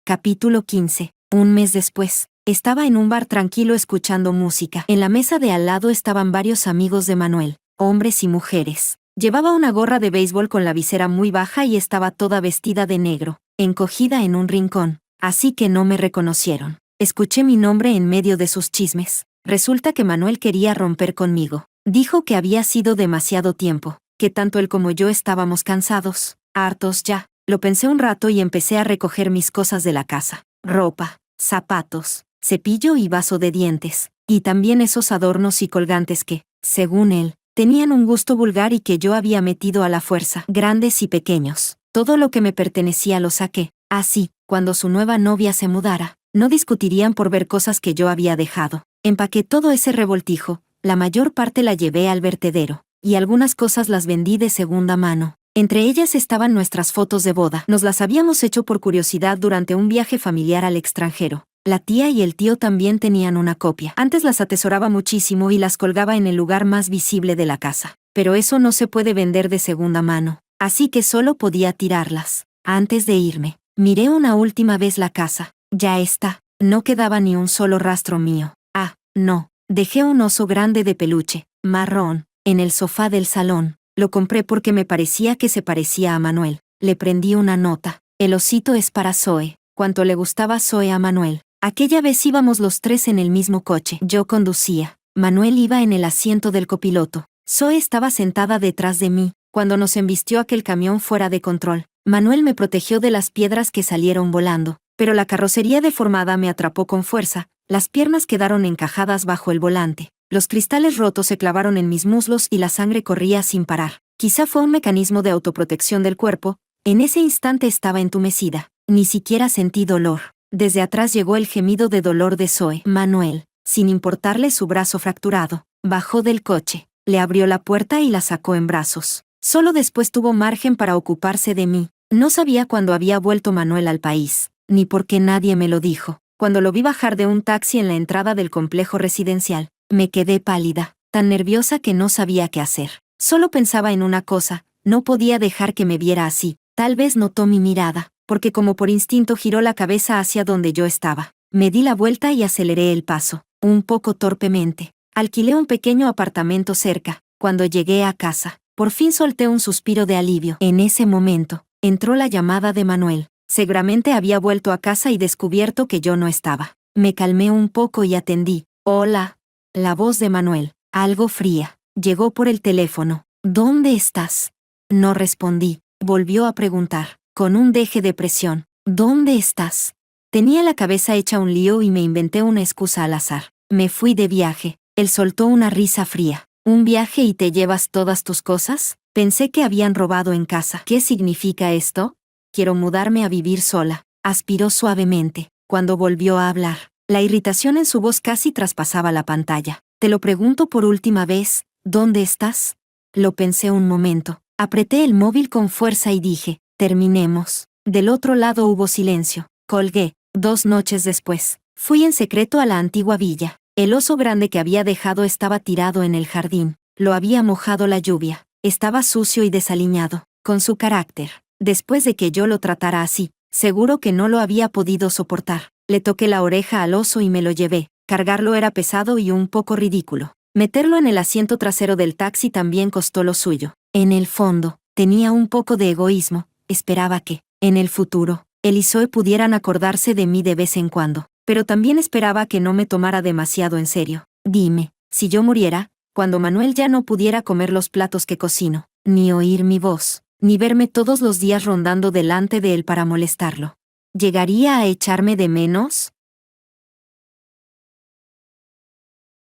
Capítulo 15. Un mes después, estaba en un bar tranquilo escuchando música. En la mesa de al lado estaban varios amigos de Manuel, hombres y mujeres. Llevaba una gorra de béisbol con la visera muy baja y estaba toda vestida de negro, encogida en un rincón, así que no me reconocieron. Escuché mi nombre en medio de sus chismes. Resulta que Manuel quería romper conmigo. Dijo que había sido demasiado tiempo, que tanto él como yo estábamos cansados, hartos ya. Lo pensé un rato y empecé a recoger mis cosas de la casa. Ropa, zapatos, cepillo y vaso de dientes, y también esos adornos y colgantes que, según él, tenían un gusto vulgar y que yo había metido a la fuerza, grandes y pequeños. Todo lo que me pertenecía lo saqué. Así, cuando su nueva novia se mudara, no discutirían por ver cosas que yo había dejado. Empaqué todo ese revoltijo, La mayor parte la llevé al vertedero, y algunas cosas las vendí de segunda mano. Entre ellas estaban nuestras fotos de boda. Nos las habíamos hecho por curiosidad durante un viaje familiar al extranjero. La tía y el tío también tenían una copia. Antes las atesoraba muchísimo y las colgaba en el lugar más visible de la casa. Pero eso no se puede vender de segunda mano, así que solo podía tirarlas. Antes de irme, miré una última vez la casa. Ya está. No quedaba ni un solo rastro mío. Ah, no. Dejé un oso grande de peluche, marrón, en el sofá del salón. Lo compré porque me parecía que se parecía a Manuel. Le prendí una nota. El osito es para Zoe. Cuánto le gustaba Zoe a Manuel. Aquella vez íbamos los tres en el mismo coche. Yo conducía. Manuel iba en el asiento del copiloto. Zoe estaba sentada detrás de mí. Cuando nos embistió aquel camión fuera de control, Manuel me protegió de las piedras que salieron volando, pero la carrocería deformada me atrapó con fuerza. Las piernas quedaron encajadas bajo el volante. Los cristales rotos se clavaron en mis muslos y la sangre corría sin parar. Quizá fue un mecanismo de autoprotección del cuerpo. En ese instante estaba entumecida. Ni siquiera sentí dolor. Desde atrás llegó el gemido de dolor de Zoe. Manuel, sin importarle su brazo fracturado, bajó del coche, le abrió la puerta y la sacó en brazos. Solo después tuvo margen para ocuparse de mí. No sabía cuándo había vuelto Manuel al país, ni por qué nadie me lo dijo. Cuando lo vi bajar de un taxi en la entrada del complejo residencial, me quedé pálida, tan nerviosa que no sabía qué hacer. Solo pensaba en una cosa, no podía dejar que me viera así. Tal vez notó mi mirada, porque como por instinto giró la cabeza hacia donde yo estaba. Me di la vuelta y aceleré el paso, un poco torpemente. Alquilé un pequeño apartamento cerca. Cuando llegué a casa, por fin solté un suspiro de alivio. En ese momento, entró la llamada de Manuel. Seguramente había vuelto a casa y descubierto que yo no estaba. Me calmé un poco y atendí. Hola. La voz de Manuel, algo fría, llegó por el teléfono. ¿Dónde estás? No respondí. Volvió a preguntar, con un deje de presión. ¿Dónde estás? Tenía la cabeza hecha un lío y me inventé una excusa al azar. Me fui de viaje. Él soltó una risa fría. ¿Un viaje y te llevas todas tus cosas? Pensé que habían robado en casa. ¿Qué significa esto? Quiero mudarme a vivir sola. Aspiró suavemente. Cuando volvió a hablar, la irritación en su voz casi traspasaba la pantalla. Te lo pregunto por última vez, ¿dónde estás? Lo pensé un momento. Apreté el móvil con fuerza y dije, terminemos. Del otro lado hubo silencio. Colgué. 2 noches después, fui en secreto a la antigua villa. El oso grande que había dejado estaba tirado en el jardín. Lo había mojado la lluvia. Estaba sucio y desaliñado. Con su carácter, después de que yo lo tratara así, seguro que no lo había podido soportar. Le toqué la oreja al oso y me lo llevé. Cargarlo era pesado y un poco ridículo. Meterlo en el asiento trasero del taxi también costó lo suyo. En el fondo, tenía un poco de egoísmo. Esperaba que, en el futuro, él y Zoe pudieran acordarse de mí de vez en cuando. Pero también esperaba que no me tomara demasiado en serio. Dime, si yo muriera, cuando Manuel ya no pudiera comer los platos que cocino, ni oír mi voz, ni verme todos los días rondando delante de él para molestarlo, ¿llegaría a echarme de menos?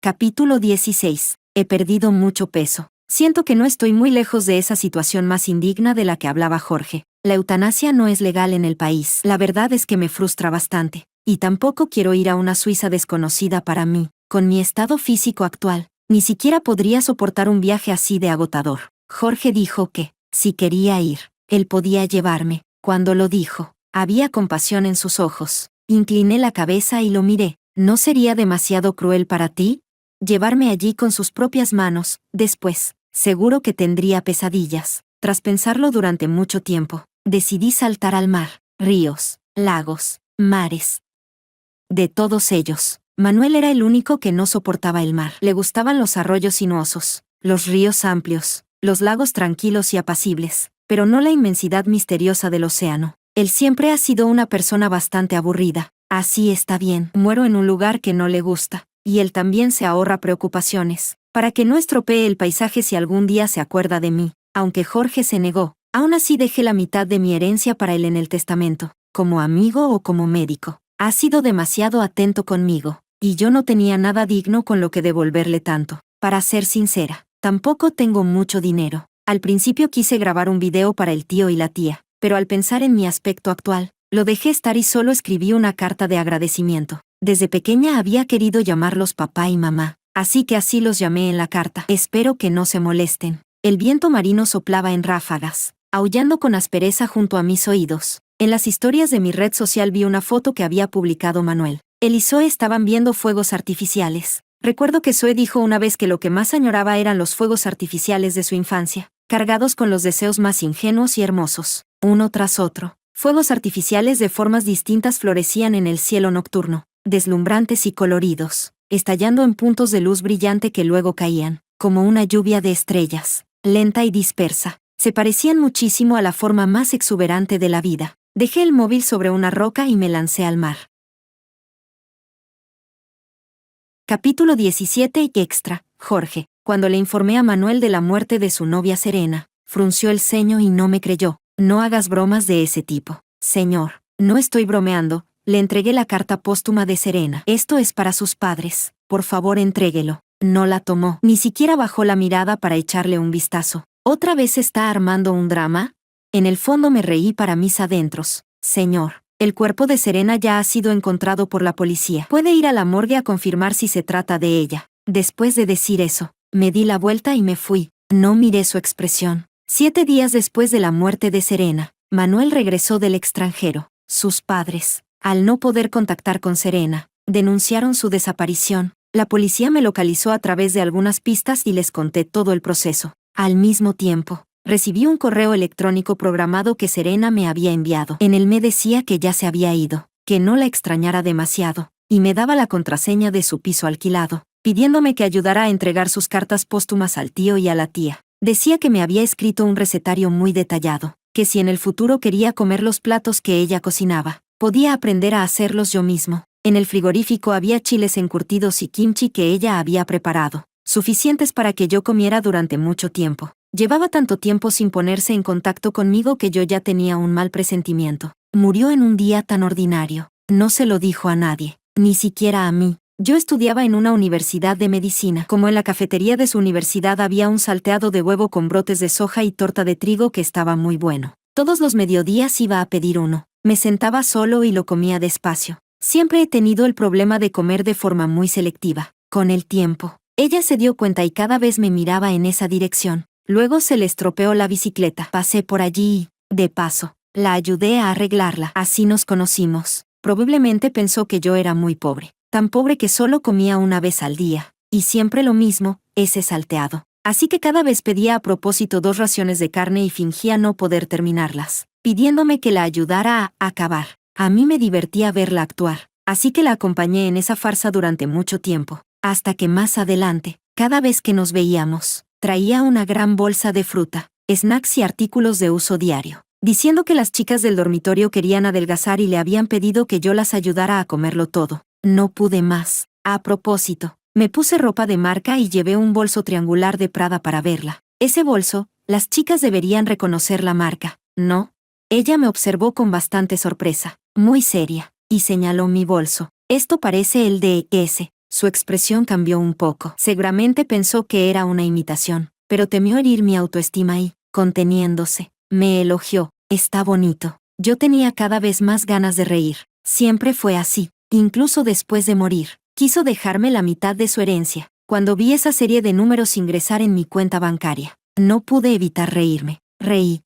Capítulo 16. He perdido mucho peso. Siento que no estoy muy lejos de esa situación más indigna de la que hablaba Jorge. La eutanasia no es legal en el país. La verdad es que me frustra bastante. Y tampoco quiero ir a una Suiza desconocida para mí. Con mi estado físico actual, ni siquiera podría soportar un viaje así de agotador. Jorge dijo que, si quería ir, él podía llevarme. Cuando lo dijo, había compasión en sus ojos. Incliné la cabeza y lo miré. ¿No sería demasiado cruel para ti? Llevarme allí con sus propias manos. Después, seguro que tendría pesadillas. Tras pensarlo durante mucho tiempo, decidí saltar al mar. Ríos, lagos, mares. De todos ellos, Manuel era el único que no soportaba el mar. Le gustaban los arroyos sinuosos, los ríos amplios, los lagos tranquilos y apacibles, pero no la inmensidad misteriosa del océano. Él siempre ha sido una persona bastante aburrida. Así está bien. Muero en un lugar que no le gusta, y él también se ahorra preocupaciones, para que no estropee el paisaje si algún día se acuerda de mí. Aunque Jorge se negó, aún así dejé la mitad de mi herencia para él en el testamento, como amigo o como médico. Ha sido demasiado atento conmigo, y yo no tenía nada digno con lo que devolverle tanto. Para ser sincera, tampoco tengo mucho dinero. Al principio quise grabar un video para el tío y la tía, pero al pensar en mi aspecto actual, lo dejé estar y solo escribí una carta de agradecimiento. Desde pequeña había querido llamarlos papá y mamá, así que así los llamé en la carta. Espero que no se molesten. El viento marino soplaba en ráfagas, aullando con aspereza junto a mis oídos. En las historias de mi red social vi una foto que había publicado Manuel. Él y Zoe estaban viendo fuegos artificiales. Recuerdo que Zoe dijo una vez que lo que más añoraba eran los fuegos artificiales de su infancia, cargados con los deseos más ingenuos y hermosos. Uno tras otro, fuegos artificiales de formas distintas florecían en el cielo nocturno, deslumbrantes y coloridos, estallando en puntos de luz brillante que luego caían, como una lluvia de estrellas, lenta y dispersa. Se parecían muchísimo a la forma más exuberante de la vida. Dejé el móvil sobre una roca y me lancé al mar. Capítulo 17 y extra. Jorge. Cuando le informé a Manuel de la muerte de su novia Serena, frunció el ceño y no me creyó. No hagas bromas de ese tipo. Señor, no estoy bromeando. Le entregué la carta póstuma de Serena. Esto es para sus padres. Por favor, entréguelo. No la tomó. Ni siquiera bajó la mirada para echarle un vistazo. ¿Otra vez está armando un drama? En el fondo me reí para mis adentros. Señor, el cuerpo de Serena ya ha sido encontrado por la policía. Puede ir a la morgue a confirmar si se trata de ella. Después de decir eso, me di la vuelta y me fui. No miré su expresión. 7 días después de la muerte de Serena, Manuel regresó del extranjero. Sus padres, al no poder contactar con Serena, denunciaron su desaparición. La policía me localizó a través de algunas pistas y les conté todo el proceso. Al mismo tiempo, recibí un correo electrónico programado que Serena me había enviado. En él me decía que ya se había ido, que no la extrañara demasiado, y me daba la contraseña de su piso alquilado, pidiéndome que ayudara a entregar sus cartas póstumas al tío y a la tía. Decía que me había escrito un recetario muy detallado, que si en el futuro quería comer los platos que ella cocinaba, podía aprender a hacerlos yo mismo. En el frigorífico había chiles encurtidos y kimchi que ella había preparado, suficientes para que yo comiera durante mucho tiempo. Llevaba tanto tiempo sin ponerse en contacto conmigo que yo ya tenía un mal presentimiento. Murió en un día tan ordinario. No se lo dijo a nadie, ni siquiera a mí. Yo estudiaba en una universidad de medicina. Como en la cafetería de su universidad había un salteado de huevo con brotes de soja y torta de trigo que estaba muy bueno. Todos los mediodías iba a pedir uno. Me sentaba solo y lo comía despacio. Siempre he tenido el problema de comer de forma muy selectiva. Con el tiempo, ella se dio cuenta y cada vez me miraba en esa dirección. Luego se le estropeó la bicicleta. Pasé por allí y, de paso, la ayudé a arreglarla. Así nos conocimos. Probablemente pensó que yo era muy pobre. Tan pobre que solo comía una vez al día. Y siempre lo mismo, ese salteado. Así que cada vez pedía a propósito 2 raciones de carne y fingía no poder terminarlas, pidiéndome que la ayudara a acabar. A mí me divertía verla actuar, así que la acompañé en esa farsa durante mucho tiempo. Hasta que más adelante, cada vez que nos veíamos, traía una gran bolsa de fruta, snacks y artículos de uso diario, diciendo que las chicas del dormitorio querían adelgazar y le habían pedido que yo las ayudara a comerlo todo. No pude más. A propósito, me puse ropa de marca y llevé un bolso triangular de Prada para verla. Ese bolso, las chicas deberían reconocer la marca, ¿no? Ella me observó con bastante sorpresa, muy seria, y señaló mi bolso. Esto parece el de ese. Su expresión cambió un poco. Seguramente pensó que era una imitación, pero temió herir mi autoestima y, conteniéndose, me elogió. Está bonito. Yo tenía cada vez más ganas de reír. Siempre fue así. Incluso después de morir, quiso dejarme la mitad de su herencia. Cuando vi esa serie de números ingresar en mi cuenta bancaria, no pude evitar reírme. Reí,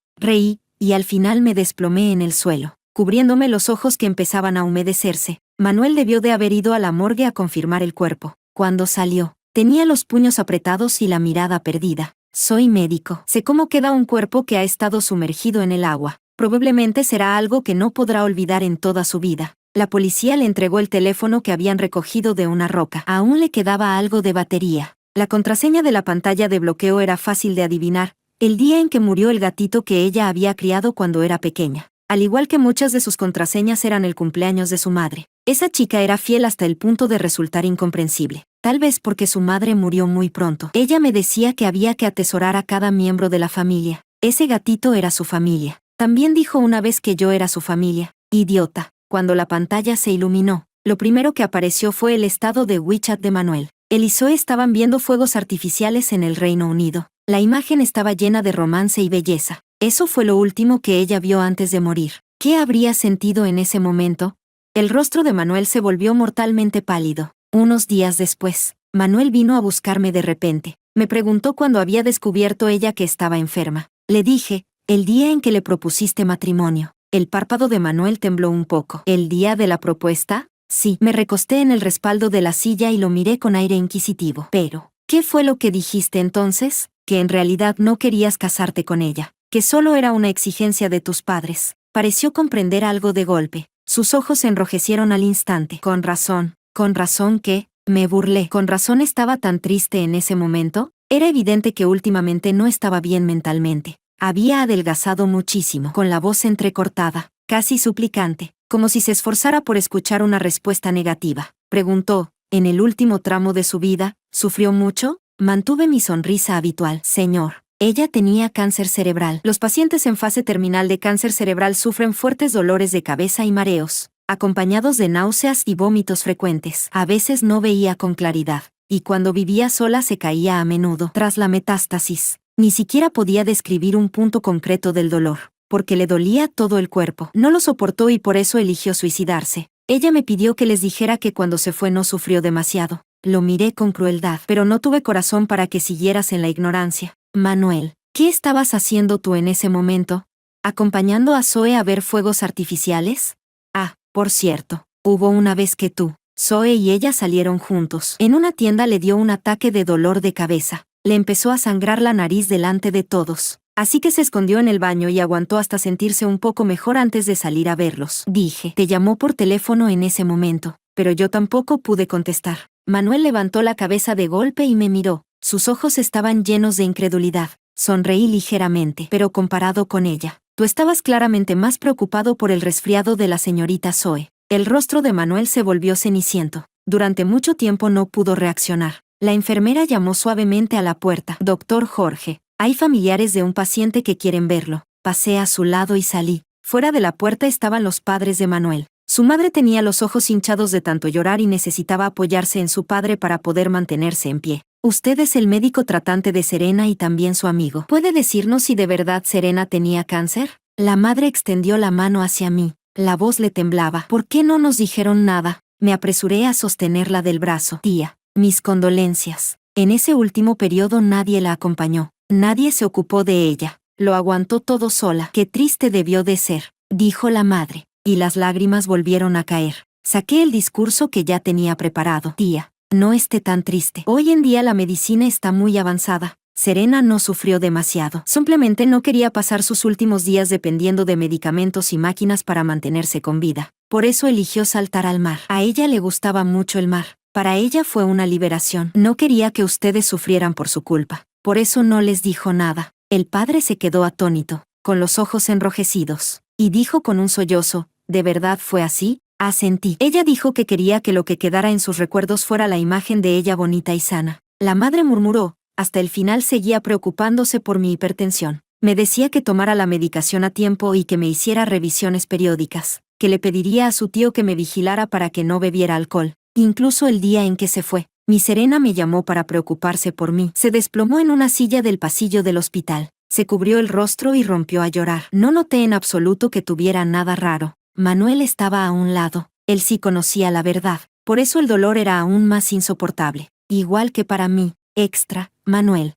y al final me desplomé en el suelo, cubriéndome los ojos que empezaban a humedecerse. Manuel debió de haber ido a la morgue a confirmar el cuerpo. Cuando salió, tenía los puños apretados y la mirada perdida. Soy médico. Sé cómo queda un cuerpo que ha estado sumergido en el agua. Probablemente será algo que no podrá olvidar en toda su vida. La policía le entregó el teléfono que habían recogido de una roca. Aún le quedaba algo de batería. La contraseña de la pantalla de bloqueo era fácil de adivinar. El día en que murió el gatito que ella había criado cuando era pequeña. Al igual que muchas de sus contraseñas eran el cumpleaños de su madre. Esa chica era fiel hasta el punto de resultar incomprensible. Tal vez porque su madre murió muy pronto. Ella me decía que había que atesorar a cada miembro de la familia. Ese gatito era su familia. También dijo una vez que yo era su familia. Idiota. Cuando la pantalla se iluminó, lo primero que apareció fue el estado de WeChat de Manuel. Él y Zoe estaban viendo fuegos artificiales en el Reino Unido. La imagen estaba llena de romance y belleza. Eso fue lo último que ella vio antes de morir. ¿Qué habría sentido en ese momento? El rostro de Manuel se volvió mortalmente pálido. Unos días después, Manuel vino a buscarme de repente. Me preguntó cuándo había descubierto ella que estaba enferma. Le dije, el día en que le propusiste matrimonio. El párpado de Manuel tembló un poco. ¿El día de la propuesta? Sí. Me recosté en el respaldo de la silla y lo miré con aire inquisitivo. Pero, ¿qué fue lo que dijiste entonces? Que en realidad no querías casarte con ella. Que solo era una exigencia de tus padres. Pareció comprender algo de golpe. Sus ojos se enrojecieron al instante. Con razón que, me burlé. ¿Con razón estaba tan triste en ese momento? Era evidente que últimamente no estaba bien mentalmente. Había adelgazado muchísimo, con la voz entrecortada, casi suplicante, como si se esforzara por escuchar una respuesta negativa. Preguntó, en el último tramo de su vida, ¿sufrió mucho? Mantuve mi sonrisa habitual. Señor, ella tenía cáncer cerebral. Los pacientes en fase terminal de cáncer cerebral sufren fuertes dolores de cabeza y mareos, acompañados de náuseas y vómitos frecuentes. A veces no veía con claridad, y cuando vivía sola se caía a menudo. Tras la metástasis, ni siquiera podía describir un punto concreto del dolor, porque le dolía todo el cuerpo. No lo soportó y por eso eligió suicidarse. Ella me pidió que les dijera que cuando se fue no sufrió demasiado. Lo miré con crueldad, pero no tuve corazón para que siguieras en la ignorancia. Manuel, ¿qué estabas haciendo tú en ese momento? ¿Acompañando a Zoe a ver fuegos artificiales? Ah, por cierto, hubo una vez que tú, Zoe y ella salieron juntos. En una tienda le dio un ataque de dolor de cabeza. Le empezó a sangrar la nariz delante de todos. Así que se escondió en el baño y aguantó hasta sentirse un poco mejor antes de salir a verlos. Dije, te llamó por teléfono en ese momento, pero yo tampoco pude contestar. Manuel levantó la cabeza de golpe y me miró. Sus ojos estaban llenos de incredulidad. Sonreí ligeramente, pero comparado con ella, tú estabas claramente más preocupado por el resfriado de la señorita Zoe. El rostro de Manuel se volvió ceniciento. Durante mucho tiempo no pudo reaccionar. La enfermera llamó suavemente a la puerta. Doctor Jorge, hay familiares de un paciente que quieren verlo. Pasé a su lado y salí. Fuera de la puerta estaban los padres de Manuel. Su madre tenía los ojos hinchados de tanto llorar y necesitaba apoyarse en su padre para poder mantenerse en pie. Usted es el médico tratante de Serena y también su amigo. ¿Puede decirnos si de verdad Serena tenía cáncer? La madre extendió la mano hacia mí. La voz le temblaba. ¿Por qué no nos dijeron nada? Me apresuré a sostenerla del brazo. Tía, mis condolencias. En ese último periodo nadie la acompañó. Nadie se ocupó de ella. Lo aguantó todo sola. Qué triste debió de ser, dijo la madre. Y las lágrimas volvieron a caer. Saqué el discurso que ya tenía preparado. Tía, no esté tan triste. Hoy en día la medicina está muy avanzada. Serena no sufrió demasiado. Simplemente no quería pasar sus últimos días dependiendo de medicamentos y máquinas para mantenerse con vida. Por eso eligió saltar al mar. A ella le gustaba mucho el mar. Para ella fue una liberación. No quería que ustedes sufrieran por su culpa. Por eso no les dijo nada. El padre se quedó atónito, con los ojos enrojecidos, y dijo con un sollozo, ¿de verdad fue así? Asentí. Ella dijo que quería que lo que quedara en sus recuerdos fuera la imagen de ella bonita y sana. La madre murmuró, hasta el final seguía preocupándose por mi hipertensión. Me decía que tomara la medicación a tiempo y que me hiciera revisiones periódicas, que le pediría a su tío que me vigilara para que no bebiera alcohol. Incluso el día en que se fue, mi Serena me llamó para preocuparse por mí. Se desplomó en una silla del pasillo del hospital. Se cubrió el rostro y rompió a llorar. No noté en absoluto que tuviera nada raro. Manuel estaba a un lado. Él sí conocía la verdad. Por eso el dolor era aún más insoportable. Igual que para mí. Extra, Manuel.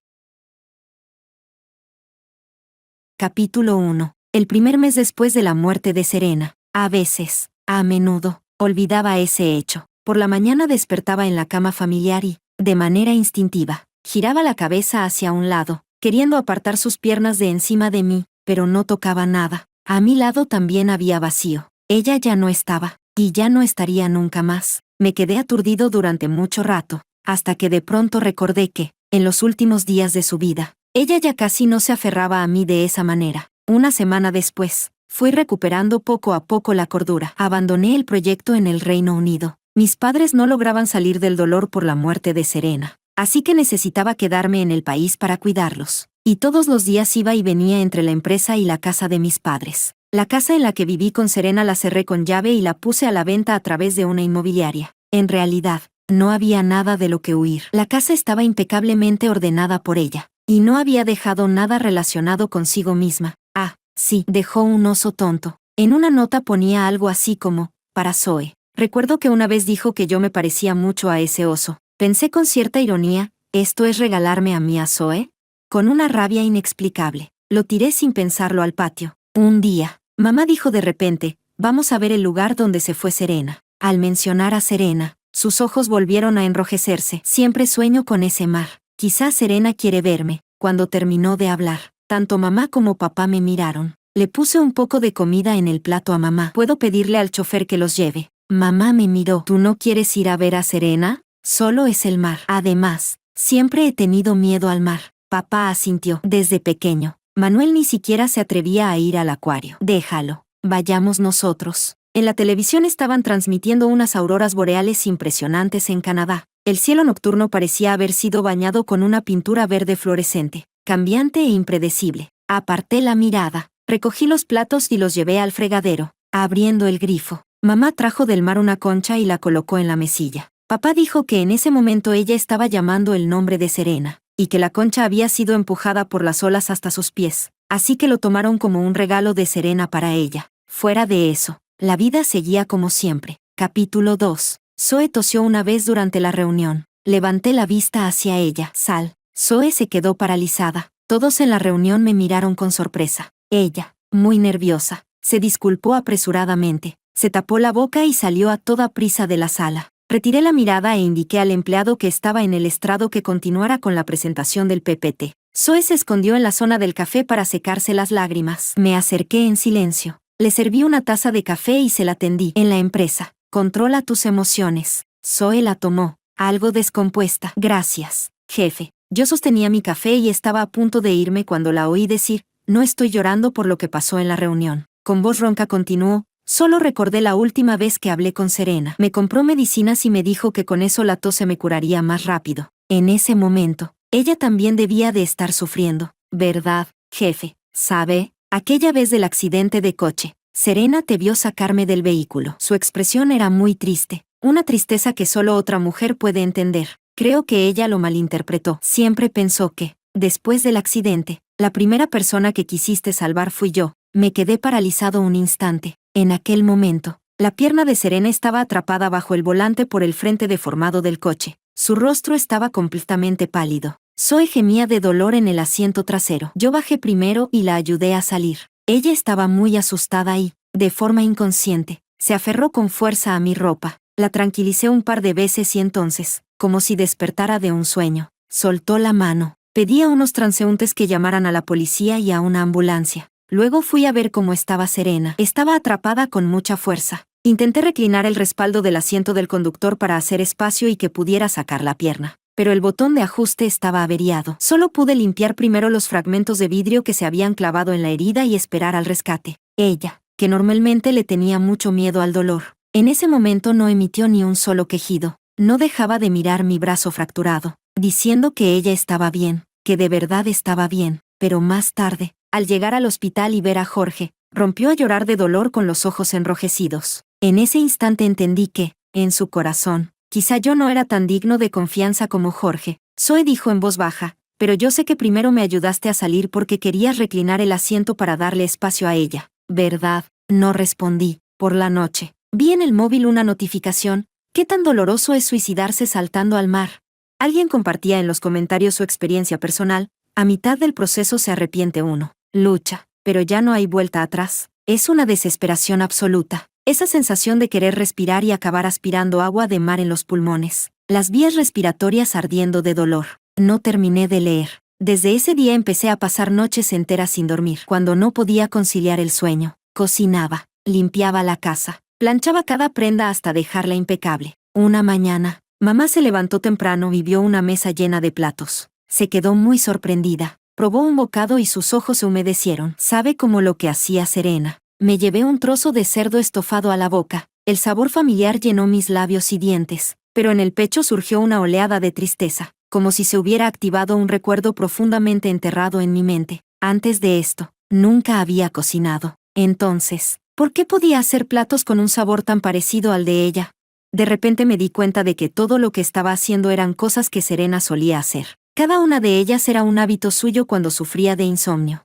Capítulo 1. El primer mes después de la muerte de Serena. A menudo, olvidaba ese hecho. Por la mañana despertaba en la cama familiar y, de manera instintiva, giraba la cabeza hacia un lado, queriendo apartar sus piernas de encima de mí, pero no tocaba nada. A mi lado también había vacío. Ella ya no estaba, y ya no estaría nunca más. Me quedé aturdido durante mucho rato, hasta que de pronto recordé que, en los últimos días de su vida, ella ya casi no se aferraba a mí de esa manera. Una semana después, fui recuperando poco a poco la cordura. Abandoné el proyecto en el Reino Unido. Mis padres no lograban salir del dolor por la muerte de Serena, así que necesitaba quedarme en el país para cuidarlos. Y todos los días iba y venía entre la empresa y la casa de mis padres. La casa en la que viví con Serena la cerré con llave y la puse a la venta a través de una inmobiliaria. En realidad, no había nada de lo que huir. La casa estaba impecablemente ordenada por ella, y no había dejado nada relacionado consigo misma. Ah, sí, dejó un oso tonto. En una nota ponía algo así como, para Zoe. Recuerdo que una vez dijo que yo me parecía mucho a ese oso. Pensé con cierta ironía, ¿esto es regalarme a mí a Zoe? Con una rabia inexplicable, lo tiré sin pensarlo al patio. Un día, mamá dijo de repente, vamos a ver el lugar donde se fue Serena. Al mencionar a Serena, sus ojos volvieron a enrojecerse. Siempre sueño con ese mar. Quizás Serena quiere verme. Cuando terminó de hablar, tanto mamá como papá me miraron. Le puse un poco de comida en el plato a mamá. ¿Puedo pedirle al chofer que los lleve? Mamá me miró. ¿Tú no quieres ir a ver a Serena? Solo es el mar. Además, siempre he tenido miedo al mar. Papá asintió. Desde pequeño, Manuel ni siquiera se atrevía a ir al acuario. Déjalo. Vayamos nosotros. En la televisión estaban transmitiendo unas auroras boreales impresionantes en Canadá. El cielo nocturno parecía haber sido bañado con una pintura verde fluorescente, cambiante e impredecible. Aparté la mirada, recogí los platos y los llevé al fregadero, abriendo el grifo. Mamá trajo del mar una concha y la colocó en la mesilla. Papá dijo que en ese momento ella estaba llamando el nombre de Serena, y que la concha había sido empujada por las olas hasta sus pies, así que lo tomaron como un regalo de Serena para ella. Fuera de eso, la vida seguía como siempre. Capítulo 2. Zoe tosió una vez durante la reunión. Levanté la vista hacia ella. Sal. Zoe se quedó paralizada. Todos en la reunión me miraron con sorpresa. Ella, muy nerviosa, se disculpó apresuradamente, se tapó la boca y salió a toda prisa de la sala. Retiré la mirada e indiqué al empleado que estaba en el estrado que continuara con la presentación del PPT. Zoe se escondió en la zona del café para secarse las lágrimas. Me acerqué en silencio. Le serví una taza de café y se la tendí. En la empresa, controla tus emociones. Zoe la tomó, algo descompuesta. Gracias, jefe. Yo sostenía mi café y estaba a punto de irme cuando la oí decir, no estoy llorando por lo que pasó en la reunión. Con voz ronca continuó, solo recordé la última vez que hablé con Serena. Me compró medicinas y me dijo que con eso la tos se me curaría más rápido. En ese momento, ella también debía de estar sufriendo. ¿Verdad, jefe? ¿Sabe? Aquella vez del accidente de coche, Serena te vio sacarme del vehículo. Su expresión era muy triste, una tristeza que solo otra mujer puede entender. Creo que ella lo malinterpretó. Siempre pensó que, después del accidente, la primera persona que quisiste salvar fui yo. Me quedé paralizado un instante. En aquel momento, la pierna de Serena estaba atrapada bajo el volante por el frente deformado del coche. Su rostro estaba completamente pálido. Zoe gemía de dolor en el asiento trasero. Yo bajé primero y la ayudé a salir. Ella estaba muy asustada y, de forma inconsciente, se aferró con fuerza a mi ropa. La tranquilicé un par de veces y entonces, como si despertara de un sueño, soltó la mano. Pedí a unos transeúntes que llamaran a la policía y a una ambulancia. Luego fui a ver cómo estaba Serena. Estaba atrapada con mucha fuerza. Intenté reclinar el respaldo del asiento del conductor para hacer espacio y que pudiera sacar la pierna, pero el botón de ajuste estaba averiado. Solo pude limpiar primero los fragmentos de vidrio que se habían clavado en la herida y esperar al rescate. Ella, que normalmente le tenía mucho miedo al dolor, en ese momento no emitió ni un solo quejido. No dejaba de mirar mi brazo fracturado, diciendo que ella estaba bien, que de verdad estaba bien. Pero más tarde, al llegar al hospital y ver a Jorge, rompió a llorar de dolor con los ojos enrojecidos. En ese instante entendí que, en su corazón, quizá yo no era tan digno de confianza como Jorge. Zoe dijo en voz baja, pero yo sé que primero me ayudaste a salir porque querías reclinar el asiento para darle espacio a ella. ¿Verdad? No respondí. Por la noche, vi en el móvil una notificación. ¿Qué tan doloroso es suicidarse saltando al mar? Alguien compartía en los comentarios su experiencia personal. A mitad del proceso se arrepiente uno. Lucha, pero ya no hay vuelta atrás. Es una desesperación absoluta. Esa sensación de querer respirar y acabar aspirando agua de mar en los pulmones. Las vías respiratorias ardiendo de dolor. No terminé de leer. Desde ese día empecé a pasar noches enteras sin dormir. Cuando no podía conciliar el sueño, cocinaba, limpiaba la casa, planchaba cada prenda hasta dejarla impecable. Una mañana, mamá se levantó temprano y vio una mesa llena de platos. Se quedó muy sorprendida. Probó un bocado y sus ojos se humedecieron. ¿Sabe cómo lo que hacía Serena? Me llevé un trozo de cerdo estofado a la boca. El sabor familiar llenó mis labios y dientes, pero en el pecho surgió una oleada de tristeza, como si se hubiera activado un recuerdo profundamente enterrado en mi mente. Antes de esto, nunca había cocinado. Entonces, ¿por qué podía hacer platos con un sabor tan parecido al de ella? De repente me di cuenta de que todo lo que estaba haciendo eran cosas que Serena solía hacer. Cada una de ellas era un hábito suyo cuando sufría de insomnio.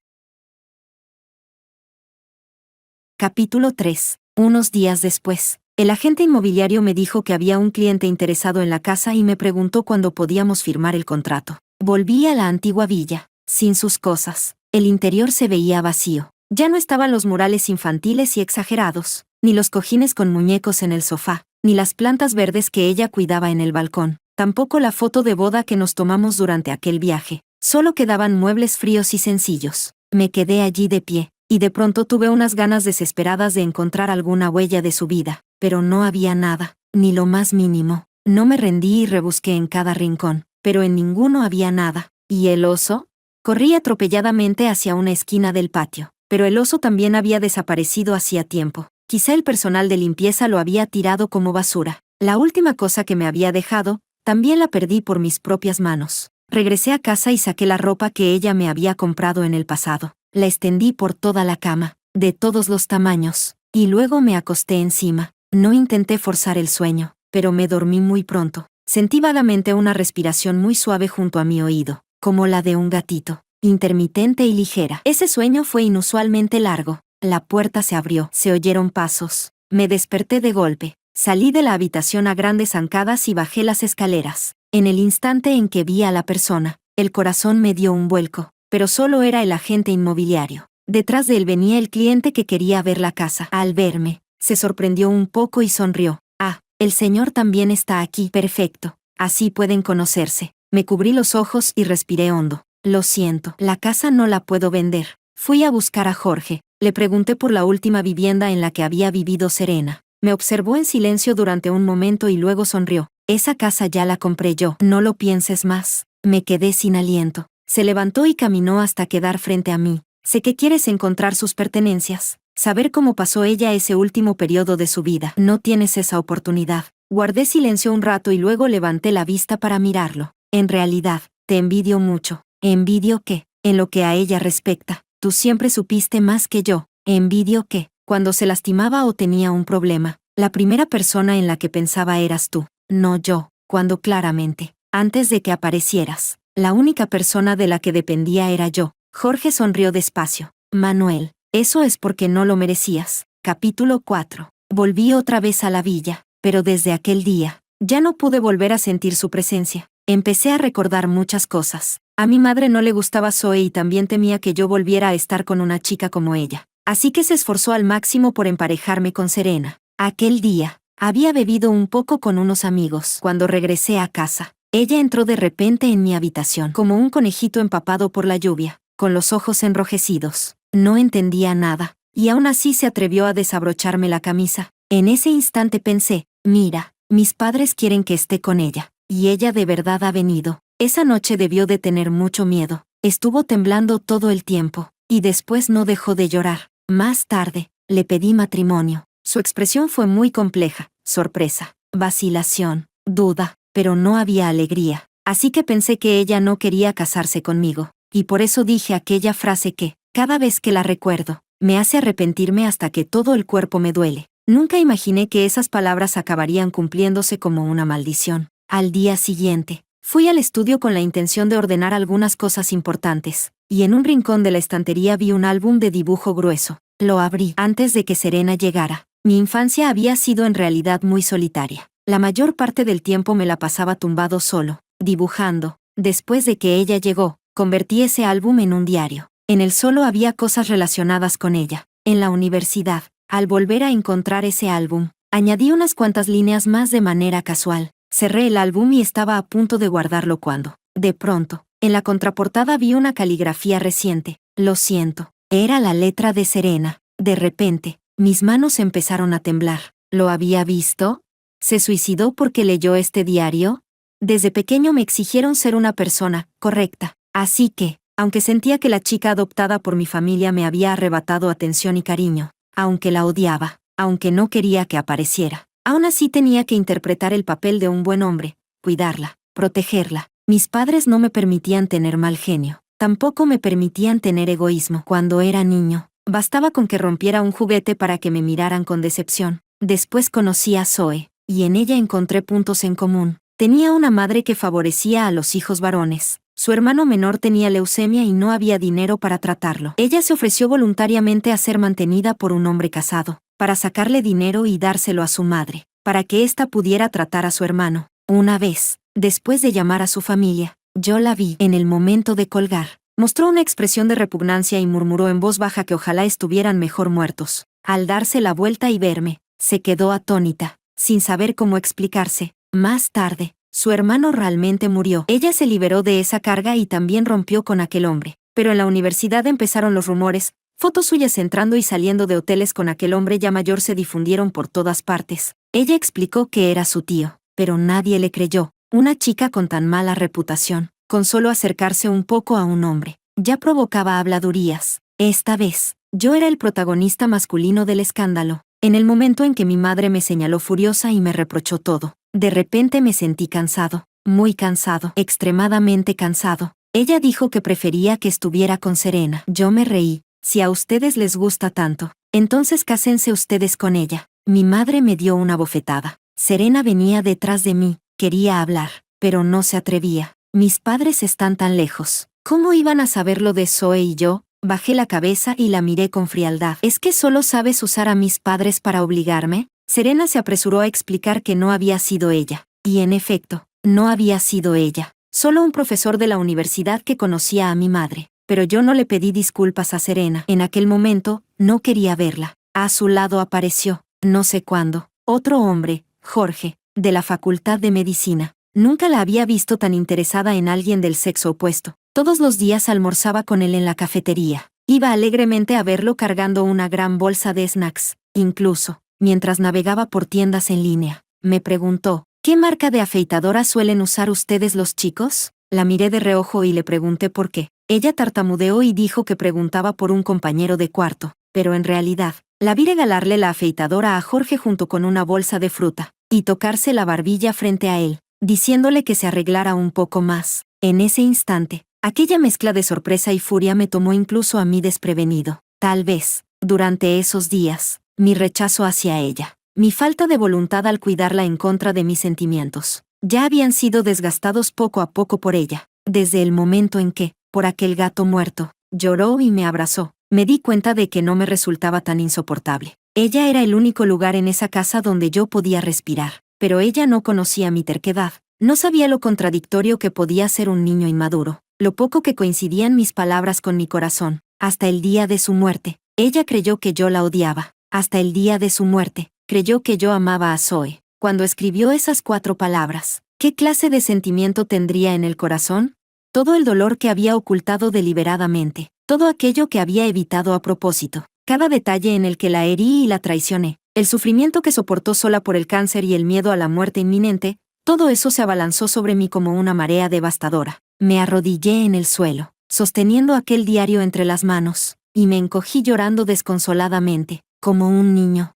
Capítulo 3. Unos días después, El agente inmobiliario me dijo que había un cliente interesado en la casa y me preguntó cuándo podíamos firmar el contrato. Volví a la antigua villa, sin sus cosas. El interior se veía vacío. Ya no estaban los murales infantiles y exagerados, ni los cojines con muñecos en el sofá, ni las plantas verdes que ella cuidaba en el balcón, tampoco la foto de boda que nos tomamos durante aquel viaje. Solo quedaban muebles fríos y sencillos. Me quedé allí de pie, y de pronto tuve unas ganas desesperadas de encontrar alguna huella de su vida, pero no había nada, ni lo más mínimo. No me rendí y rebusqué en cada rincón, pero en ninguno había nada. ¿Y el oso? Corrí atropelladamente hacia una esquina del patio, pero el oso también había desaparecido hacía tiempo. Quizá el personal de limpieza lo había tirado como basura. La última cosa que me había dejado, también la perdí por mis propias manos. Regresé a casa y saqué la ropa que ella me había comprado en el pasado. La extendí por toda la cama, de todos los tamaños, y luego me acosté encima. No intenté forzar el sueño, pero me dormí muy pronto. Sentí vagamente una respiración muy suave junto a mi oído, como la de un gatito, intermitente y ligera. Ese sueño fue inusualmente largo. La puerta se abrió, se oyeron pasos. Me desperté de golpe. Salí de la habitación a grandes zancadas y bajé las escaleras. En el instante en que vi a la persona, el corazón me dio un vuelco, pero solo era el agente inmobiliario. Detrás de él venía el cliente que quería ver la casa. Al verme, se sorprendió un poco y sonrió. Ah, el señor también está aquí. Perfecto. Así pueden conocerse. Me cubrí los ojos y respiré hondo. Lo siento, la casa no la puedo vender. Fui a buscar a Jorge. Le pregunté por la última vivienda en la que había vivido Serena. Me observó en silencio durante un momento y luego sonrió. Esa casa ya la compré yo. No lo pienses más. Me quedé sin aliento. Se levantó y caminó hasta quedar frente a mí. Sé que quieres encontrar sus pertenencias. Saber cómo pasó ella ese último periodo de su vida. No tienes esa oportunidad. Guardé silencio un rato y luego levanté la vista para mirarlo. En realidad, te envidio mucho. ¿Envidio qué? En lo que a ella respecta. Tú siempre supiste más que yo. Envidio que, cuando se lastimaba o tenía un problema, la primera persona en la que pensaba eras tú, no yo, cuando claramente, antes de que aparecieras, la única persona de la que dependía era yo. Jorge sonrió despacio. Manuel, eso es porque no lo merecías. Capítulo 4. Volví otra vez a la villa, pero desde aquel día, ya no pude volver a sentir su presencia. Empecé a recordar muchas cosas. A mi madre no le gustaba Zoe y también temía que yo volviera a estar con una chica como ella. Así que se esforzó al máximo por emparejarme con Serena. Aquel día, había bebido un poco con unos amigos. Cuando regresé a casa, ella entró de repente en mi habitación, como un conejito empapado por la lluvia, con los ojos enrojecidos. No entendía nada, y aún así se atrevió a desabrocharme la camisa. En ese instante pensé, mira, mis padres quieren que esté con ella, y ella de verdad ha venido. Esa noche debió de tener mucho miedo. Estuvo temblando todo el tiempo, y después no dejó de llorar. Más tarde, le pedí matrimonio. Su expresión fue muy compleja: sorpresa, vacilación, duda, pero no había alegría. Así que pensé que ella no quería casarse conmigo, y por eso dije aquella frase que, cada vez que la recuerdo, me hace arrepentirme hasta que todo el cuerpo me duele. Nunca imaginé que esas palabras acabarían cumpliéndose como una maldición. Al día siguiente, fui al estudio con la intención de ordenar algunas cosas importantes, y en un rincón de la estantería vi un álbum de dibujo grueso. Lo abrí antes de que Serena llegara. Mi infancia había sido en realidad muy solitaria. La mayor parte del tiempo me la pasaba tumbado solo, dibujando. Después de que ella llegó, convertí ese álbum en un diario. En él solo había cosas relacionadas con ella. En la universidad, al volver a encontrar ese álbum, añadí unas cuantas líneas más de manera casual. Cerré el álbum y estaba a punto de guardarlo cuando, de pronto, en la contraportada vi una caligrafía reciente. Lo siento. Era la letra de Serena. De repente, mis manos empezaron a temblar. ¿Lo había visto? ¿Se suicidó porque leyó este diario? Desde pequeño me exigieron ser una persona correcta. Así que, aunque sentía que la chica adoptada por mi familia me había arrebatado atención y cariño, aunque la odiaba, aunque no quería que apareciera, aún así tenía que interpretar el papel de un buen hombre, cuidarla, protegerla. Mis padres no me permitían tener mal genio. Tampoco me permitían tener egoísmo. Cuando era niño, bastaba con que rompiera un juguete para que me miraran con decepción. Después conocí a Zoe, y en ella encontré puntos en común. Tenía una madre que favorecía a los hijos varones. Su hermano menor tenía leucemia y no había dinero para tratarlo. Ella se ofreció voluntariamente a ser mantenida por un hombre casado. para sacarle dinero y dárselo a su madre, para que ésta pudiera tratar a su hermano. Una vez, después de llamar a su familia, yo la vi en el momento de colgar. Mostró una expresión de repugnancia y murmuró en voz baja que ojalá estuvieran mejor muertos. Al darse la vuelta y verme, se quedó atónita, sin saber cómo explicarse. Más tarde, su hermano realmente murió. Ella se liberó de esa carga y también rompió con aquel hombre. Pero en la universidad empezaron los rumores, fotos suyas entrando y saliendo de hoteles con aquel hombre ya mayor se difundieron por todas partes. Ella explicó que era su tío, pero nadie le creyó. Una chica con tan mala reputación, con solo acercarse un poco a un hombre, ya provocaba habladurías. Esta vez, yo era el protagonista masculino del escándalo. En el momento en que mi madre me señaló furiosa y me reprochó todo, de repente me sentí cansado, muy cansado, extremadamente cansado. Ella dijo que prefería que estuviera con Serena. Yo me reí. Si a ustedes les gusta tanto, entonces cásense ustedes con ella. Mi madre me dio una bofetada. Serena venía detrás de mí, quería hablar, pero no se atrevía. Mis padres están tan lejos. ¿Cómo iban a saber lo de Zoe y yo? Bajé la cabeza y la miré con frialdad. ¿Es que solo sabes usar a mis padres para obligarme? Serena se apresuró a explicar que no había sido ella. Y en efecto, no había sido ella. Solo un profesor de la universidad que conocía a mi madre. Pero yo no le pedí disculpas a Serena. En aquel momento, no quería verla. A su lado apareció, no sé cuándo, otro hombre, Jorge, de la Facultad de Medicina. Nunca la había visto tan interesada en alguien del sexo opuesto. Todos los días almorzaba con él en la cafetería. Iba alegremente a verlo cargando una gran bolsa de snacks. Incluso, mientras navegaba por tiendas en línea, me preguntó, ¿qué marca de afeitadora suelen usar ustedes los chicos? La miré de reojo y le pregunté por qué. Ella tartamudeó y dijo que preguntaba por un compañero de cuarto, pero en realidad, la vi regalarle la afeitadora a Jorge junto con una bolsa de fruta, y tocarse la barbilla frente a él, diciéndole que se arreglara un poco más. En ese instante, aquella mezcla de sorpresa y furia me tomó incluso a mí desprevenido. Tal vez, durante esos días, mi rechazo hacia ella, mi falta de voluntad al cuidarla en contra de mis sentimientos, ya habían sido desgastados poco a poco por ella. Desde el momento en que, por aquel gato muerto, lloró y me abrazó, me di cuenta de que no me resultaba tan insoportable. Ella era el único lugar en esa casa donde yo podía respirar, pero ella no conocía mi terquedad, no sabía lo contradictorio que podía ser un niño inmaduro, lo poco que coincidían mis palabras con mi corazón. Hasta el día de su muerte, ella creyó que yo la odiaba. Hasta el día de su muerte, creyó que yo amaba a Zoe. Cuando escribió esas 4 palabras, ¿qué clase de sentimiento tendría en el corazón? Todo el dolor que había ocultado deliberadamente, todo aquello que había evitado a propósito, cada detalle en el que la herí y la traicioné, el sufrimiento que soportó sola por el cáncer y el miedo a la muerte inminente, todo eso se abalanzó sobre mí como una marea devastadora. Me arrodillé en el suelo, sosteniendo aquel diario entre las manos, y me encogí llorando desconsoladamente, como un niño.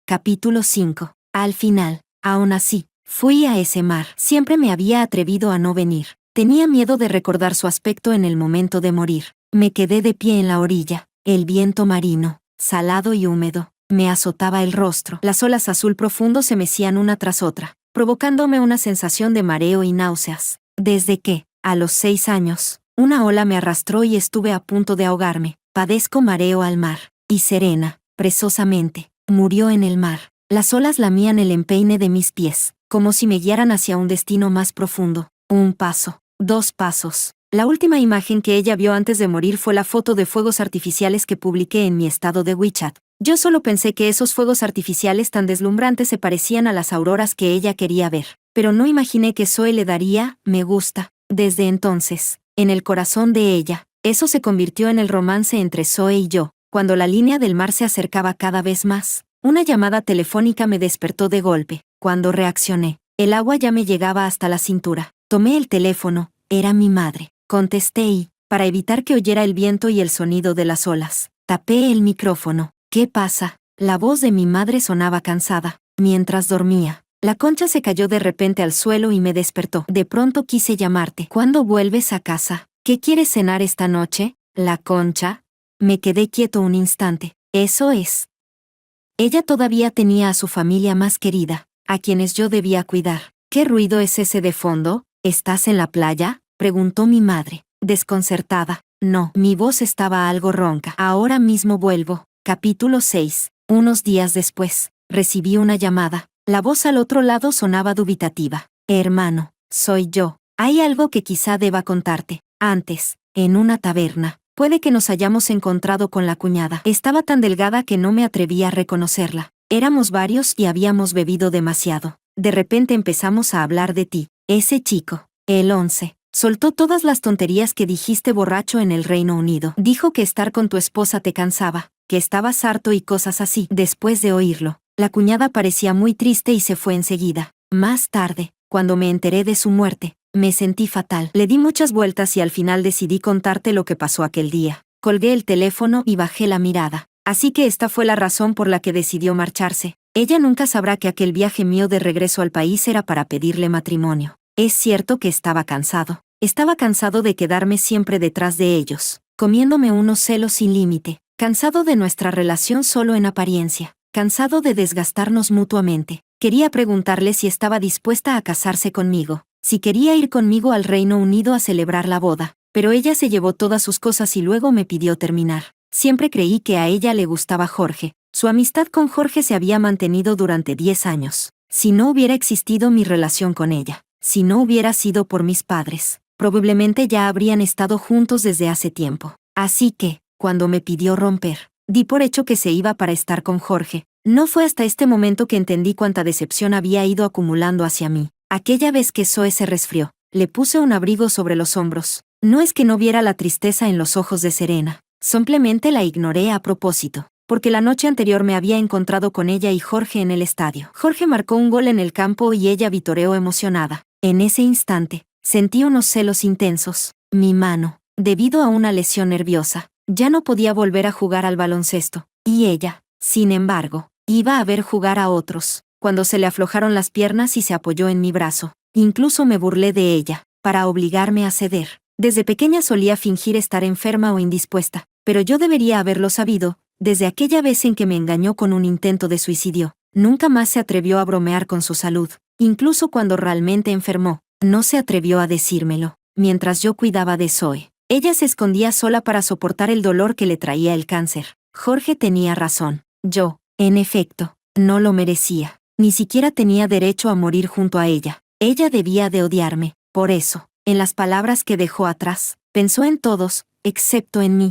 Capítulo 5. Al final, aún así, fui a ese mar. Siempre me había atrevido a no venir. Tenía miedo de recordar su aspecto en el momento de morir. Me quedé de pie en la orilla. El viento marino, salado y húmedo, me azotaba el rostro. Las olas azul profundo se mecían una tras otra, provocándome una sensación de mareo y náuseas. Desde que, a los 6 años, una ola me arrastró y estuve a punto de ahogarme. Padezco mareo al mar. Y Serena, presosamente, murió en el mar. Las olas lamían el empeine de mis pies, como si me guiaran hacia un destino más profundo. 1 paso, 2 pasos. La última imagen que ella vio antes de morir fue la foto de fuegos artificiales que publiqué en mi estado de WeChat. Yo solo pensé que esos fuegos artificiales tan deslumbrantes se parecían a las auroras que ella quería ver, pero no imaginé que Zoe le daría me gusta. Desde entonces, en el corazón de ella, eso se convirtió en el romance entre Zoe y yo. Cuando la línea del mar se acercaba cada vez más, una llamada telefónica me despertó de golpe. Cuando reaccioné, el agua ya me llegaba hasta la cintura. Tomé el teléfono, era mi madre. Contesté y, para evitar que oyera el viento y el sonido de las olas, tapé el micrófono. ¿Qué pasa? La voz de mi madre sonaba cansada. Mientras dormía, la concha se cayó de repente al suelo y me despertó. De pronto quise llamarte. ¿Cuándo vuelves a casa? ¿Qué quieres cenar esta noche? ¿La concha? Me quedé quieto un instante. Eso es. Ella todavía tenía a su familia más querida, a quienes yo debía cuidar. ¿Qué ruido es ese de fondo? ¿Estás en la playa?, preguntó mi madre, desconcertada. No, mi voz estaba algo ronca. Ahora mismo vuelvo. Capítulo 6. Unos días después, recibí una llamada. La voz al otro lado sonaba dubitativa. Hermano, soy yo. Hay algo que quizá deba contarte. Antes, en una taberna, puede que nos hayamos encontrado con la cuñada. Estaba tan delgada que no me atrevía a reconocerla. Éramos varios y habíamos bebido demasiado. De repente empezamos a hablar de ti. Ese chico, el 11, soltó todas las tonterías que dijiste borracho en el Reino Unido. Dijo que estar con tu esposa te cansaba, que estabas harto y cosas así. Después de oírlo, la cuñada parecía muy triste y se fue enseguida. Más tarde, cuando me enteré de su muerte, me sentí fatal. Le di muchas vueltas y al final decidí contarte lo que pasó aquel día. Colgué el teléfono y bajé la mirada. Así que esta fue la razón por la que decidió marcharse. Ella nunca sabrá que aquel viaje mío de regreso al país era para pedirle matrimonio. Es cierto que estaba cansado. Estaba cansado de quedarme siempre detrás de ellos, comiéndome unos celos sin límite. Cansado de nuestra relación solo en apariencia. Cansado de desgastarnos mutuamente. Quería preguntarle si estaba dispuesta a casarse conmigo, si quería ir conmigo al Reino Unido a celebrar la boda, pero ella se llevó todas sus cosas y luego me pidió terminar. Siempre creí que a ella le gustaba Jorge. Su amistad con Jorge se había mantenido durante 10 años. Si no hubiera existido mi relación con ella, si no hubiera sido por mis padres, probablemente ya habrían estado juntos desde hace tiempo. Así que, cuando me pidió romper, di por hecho que se iba para estar con Jorge. No fue hasta este momento que entendí cuánta decepción había ido acumulando hacia mí. Aquella vez que Zoe se resfrió, le puse un abrigo sobre los hombros. No es que no viera la tristeza en los ojos de Serena, simplemente la ignoré a propósito, porque la noche anterior me había encontrado con ella y Jorge en el estadio. Jorge marcó un gol en el campo y ella vitoreó emocionada. En ese instante, sentí unos celos intensos. Mi mano, debido a una lesión nerviosa, ya no podía volver a jugar al baloncesto, y ella, sin embargo, iba a ver jugar a otros. Cuando se le aflojaron las piernas y se apoyó en mi brazo, incluso me burlé de ella, para obligarme a ceder. Desde pequeña solía fingir estar enferma o indispuesta, pero yo debería haberlo sabido. Desde aquella vez en que me engañó con un intento de suicidio, nunca más se atrevió a bromear con su salud. Incluso cuando realmente enfermó, no se atrevió a decírmelo. Mientras yo cuidaba de Zoe, ella se escondía sola para soportar el dolor que le traía el cáncer. Jorge tenía razón. Yo, en efecto, no lo merecía. Ni siquiera tenía derecho a morir junto a ella. Ella debía de odiarme. Por eso, en las palabras que dejó atrás, pensó en todos, excepto en mí.